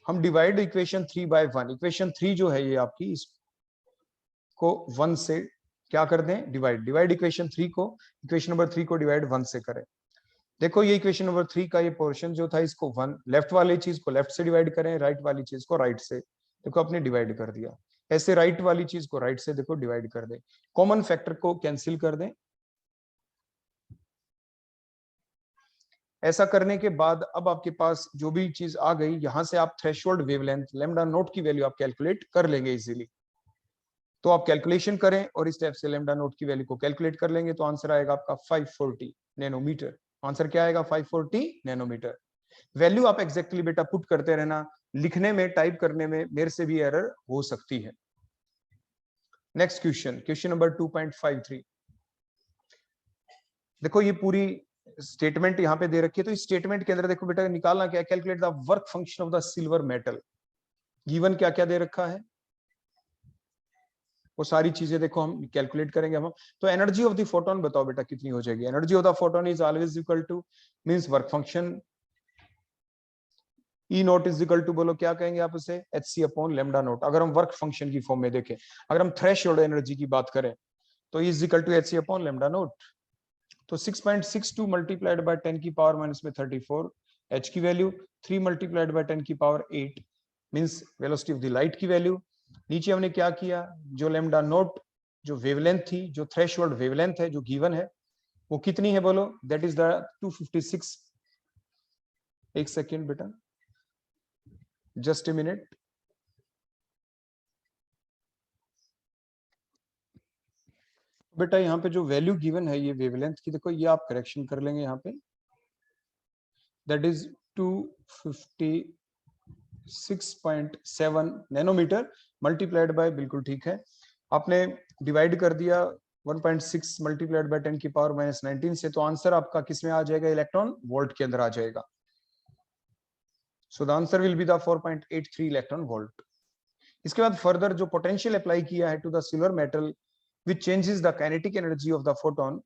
हम डिवाइड इक्वेशन 3 बाय 1, इक्वेशन 3 जो है ये आपकी, इसको 1 से क्या कर दें, डिवाइड इक्वेशन 3 को, इक्वेशन नंबर 3 को डिवाइड 1 से करें। देखो ये इक्वेशन नंबर 3 का ये पोर्शन जो था, इसको 1, लेफ्ट वाली चीज को लेफ्ट से डिवाइड करें, राइट वाली चीज को राइट से, देखो आपने डिवाइड कर दिया। ऐसे राइट वाली चीज को राइट से देखो डिवाइड कर दें, कॉमन फैक्टर को कैंसिल कर दें। ऐसा करने के बाद अब आपके पास जो भी चीज आ गई, यहां से आप थ्रेशोल्ड वेवलेंथ लैम्डा नोट की वैल्यू आप कैलकुलेट कर लेंगे इजीली। तो आप कैलकुलेशन करें और इस टाइप से लैम्डा नोट की वैल्यू को कैलकुलेट कर लेंगे, तो आंसर आएगा आपका 540 नैनोमीटर। आंसर क्या आएगा, 540 नैनोमीटर। वैल्यू आप एग्जैक्टली बेटा पुट करते रहना, लिखने में टाइप करने में मेरे से भी एरर हो सकती है। Next question, question number 2.53। देखो ये पूरी स्टेटमेंट यहाँ पे दे रखी है, तो इस स्टेटमेंट के अंदर देखो बेटा निकालना क्या, calculate the work function of the silver metal. Given क्या क्या दे रखा है, वो सारी चीजें देखो हम कैलकुलेट करेंगे हम। तो एनर्जी ऑफ द फोटोन बताओ बेटा कितनी हो जाएगी, energy of the photon is always equal to, means work function E note is equal to, बोलो क्या कहेंगे आप उसे, एच सी अपॉन लैम्डा नोट। अगर हम वर्क फंक्शन की फॉर्म में देखें, अगर हम थ्रेशोल्ड एनर्जी की बात करें तो is equal to H C upon lambda nought. तो 6.62 मल्टीप्लाइड बाय 10 की पावर माइनस में 34, एच की वैल्यू 3 मल्टीप्लाइड बाय 10 की power 8, means velocity of the light की वैल्यू। नीचे हमने क्या किया, जो लैम्डा नोट जो वेवलेंथ थी, जो थ्रेशोल्ड वेवलेंथ है जो गिवन है वो कितनी है बोलो, दैट इज द 256। एक सेकेंड बेटा, जस्ट ए मिनट। बेटा यहाँ पे जो वैल्यू गिवन है ये वेवलेंथ की, देखो ये आप करेक्शन कर लेंगे यहाँ पे, that is 256.7 nanometre multiplied by, बिल्कुल ठीक है, आपने डिवाइड कर दिया 1.6 मल्टीप्लाइड बाय 10 की पावर -19 से, तो आंसर आपका किस में आ जाएगा, इलेक्ट्रॉन वोल्ट के अंदर आ जाएगा। So the answer will be the 4.83 electron volt. इसके बाद फर्दर जो पोटेंशियल अप्लाई किया है to the silver metal which changes the kinetic energy of the photon,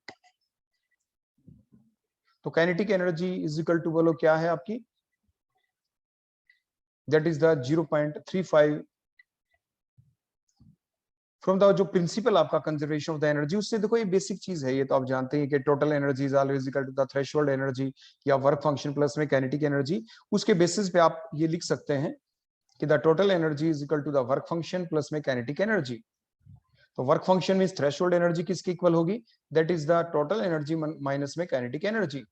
तो kinetic energy is equal to, बोलो क्या है आपकी, that is the 0.35 from the जो प्रिंसिपल आपका कंजर्वेशन ऑफ द एनर्जी। उससे देखो ये बेसिक चीज है, ये तो आप जानते हैं कि total energy is always equal to the threshold energy या वर्क फंक्शन प्लस में काइनेटिक एनर्जी। उसके बेसिस पे आप ये लिख सकते हैं कि the total energy is equal to the work function plus में काइनेटिक एनर्जी। तो work function means threshold energy किसकी इक्वल होगी, that is the total energy minus में काइनेटिक एनर्जी।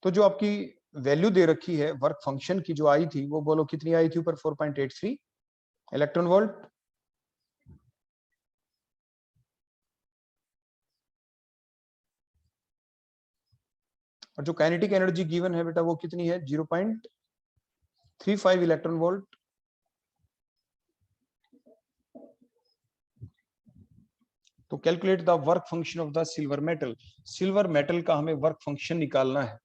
तो जो आपकी वैल्यू दे रखी है वर्क फंक्शन की जो आई थी वो बोलो कितनी आई थी ऊपर 4.83 इलेक्ट्रॉन वोल्ट। और जो काइनेटिक एनर्जी गिवन है बेटा वो कितनी है 0.35 इलेक्ट्रॉन वोल्ट। तो calculate the work function of the silver metal. Silver metal का हमें वर्क फंक्शन निकालना है।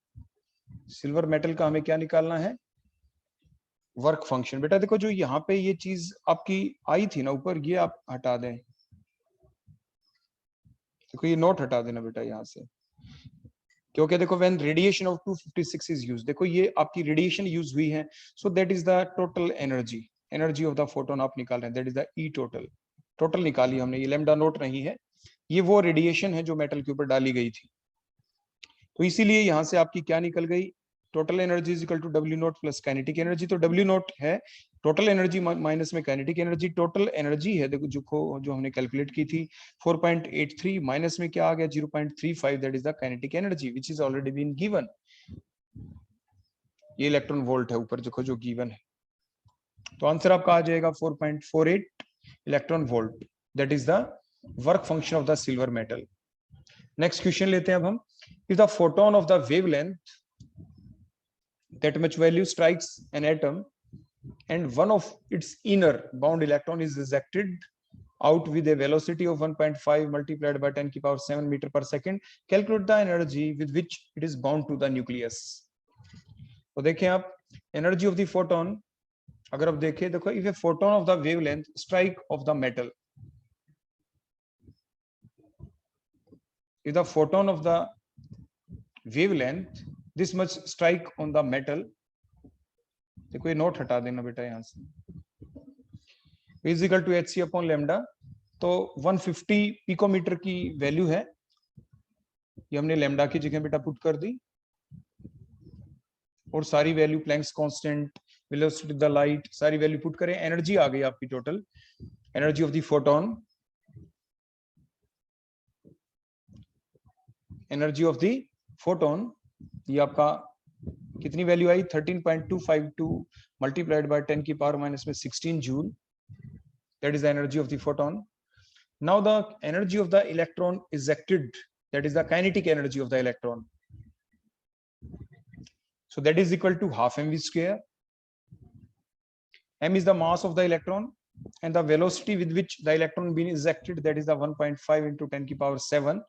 सिल्वर मेटल का हमें क्या निकालना है, वर्क फंक्शन। बेटा देखो जो यहाँ पे ये चीज आपकी आई थी ना ऊपर, ये आप हटा दें। देखो ये नोट हटा देना बेटा यहाँ से, क्योंकि देखो when radiation of 256 is used, देखो ये आपकी रेडिएशन यूज हुई है, so that is the total energy, energy of the photon आप निकाल रहे हैं, that is the E total. Total निकाली हमने, ये लैम्डा नोट नहीं है, ये वो रेडिएशन है जो मेटल के ऊपर डाली गई थी। तो इसीलिए यहाँ से आपकी क्या निकल गई, total energy is equal to W nought plus kinetic energy. तो डब्ल्यू नॉट है टोटल एनर्जी माइनस में काइनेटिक एनर्जी। टोटल एनर्जी है देखो जो हमने कैलकुलेट की थी 4.83 माइनस में क्या आ गया 0.35, that is the kinetic energy which is already been given. ये इलेक्ट्रॉन वोल्ट है ऊपर देखो जो गिवन है। तो आंसर आपका आ जाएगा 4.48 electron volt, that is the work function of the silver metal. Next question लेते हैं अब हम। If the photon of the wavelength that much value strikes an atom and one of its inner bound electron is ejected out with a velocity of 1.5 multiplied by 10 की power 7 meter per second, calculate the energy with which it is bound to the nucleus। तो देखें आप energy of the photon, अगर आप देखें देखो if a photon of the wavelength strike of the metal, if the photon of the wavelength this much strike on the metal, देखो ये note हटा देना बेटा यहाँ से, is equal to H C upon lambda. तो 150 पिकोमीटर की value है, ये हमने लैम्डा की जगह बेटा पुट कर दी, और सारी value Planck's constant, velocity of the light, सारी वैल्यू पुट करें, एनर्जी आ गई आपकी total energy of the photon, energy of the photon ये आपका कितनी वैल्यू आई 13.252 मल्टीप्लाइड बाय 10 की पावर माइनस में 16 joule, that is the energy of the photon. Now the energy of the electron ejected, that is the kinetic energy of the electron, so that is equal to half mv square। m is the mass of the electron and the velocity with which the electron being ejected, that is the 1.5 into 10 की power 7,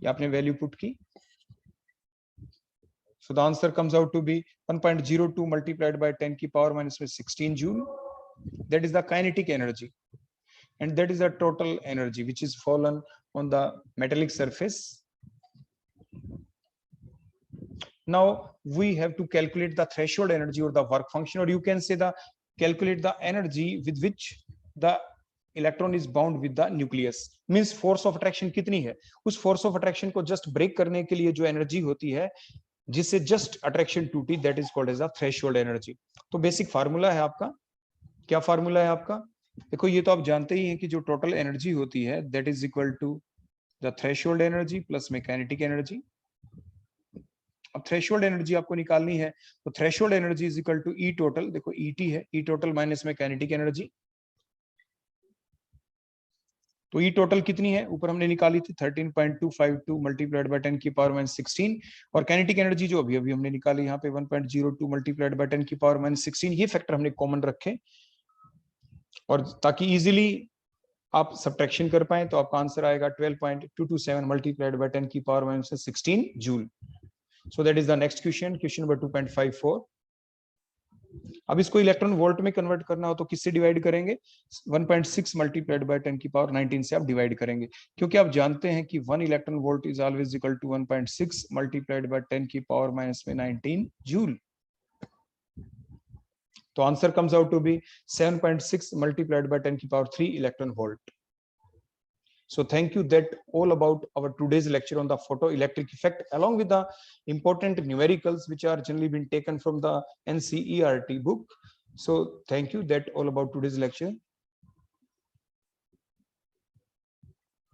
ये आपने value put की। So the answer comes out to be 1.02 multiplied by 10 की power minus 16 joule, that is the kinetic energy, and that is the total energy which is fallen on the metallic surface। Now we have to calculate the threshold energy or the work function, or you can say the calculate the energy with which the electron is bound with the nucleus. Means force of attraction कितनी है, उस force of attraction को just break करने के लिए जो energy होती है जिससे जस्ट अट्रैक्शन टूटी, that is called as the threshold energy. तो बेसिक फार्मूला है आपका, क्या फार्मूला है आपका, देखो ये तो आप जानते ही हैं कि जो टोटल एनर्जी होती है that is equal to the threshold energy plus में काइनेटिक एनर्जी। अब थ्रेशोल्ड एनर्जी आपको निकालनी है, तो threshold energy is equal to E total, देखो ईटी है, ई टोटल माइनस में काइनेटिक एनर्जी। तो ई टोटल कितनी है, ऊपर हमने निकाली थी 13.252 मल्टीप्लाइड बाय 10 की पावर माइनस 16, और काइनेटिक एनर्जी जो अभी हमने निकाली यहाँ पे 1.02 मल्टीप्लाइड बाय 10 की पावर माइनस 16, ये फैक्टर हमने कॉमन रखे, और ताकि इजीली आप सब्ट्रैक्शन कर पाए, तो आपका आंसर आएगा 12.227 मल्टीप्लाइड बाय 10 की power minus 16 joule. So that is the next question, question number 2.54। अब इसको इलेक्ट्रॉन वोल्ट में कन्वर्ट करना हो तो किससे डिवाइड करेंगे, 1.6 मल्टीप्लाइड बाय 10 की पावर 19 से आप डिवाइड करेंगे, क्योंकि आप जानते हैं कि 1 electron volt is always equal to 1.6 multiplied by 10 की पावर माइनस में 19 जूल। तो answer comes out to be 7.6 multiplied by 10 की power 3 electron volt. So thank you. That all about our today's lecture on the photoelectric effect, along with the important numericals which are generally been taken from the NCERT book. So thank you. That all about today's lecture.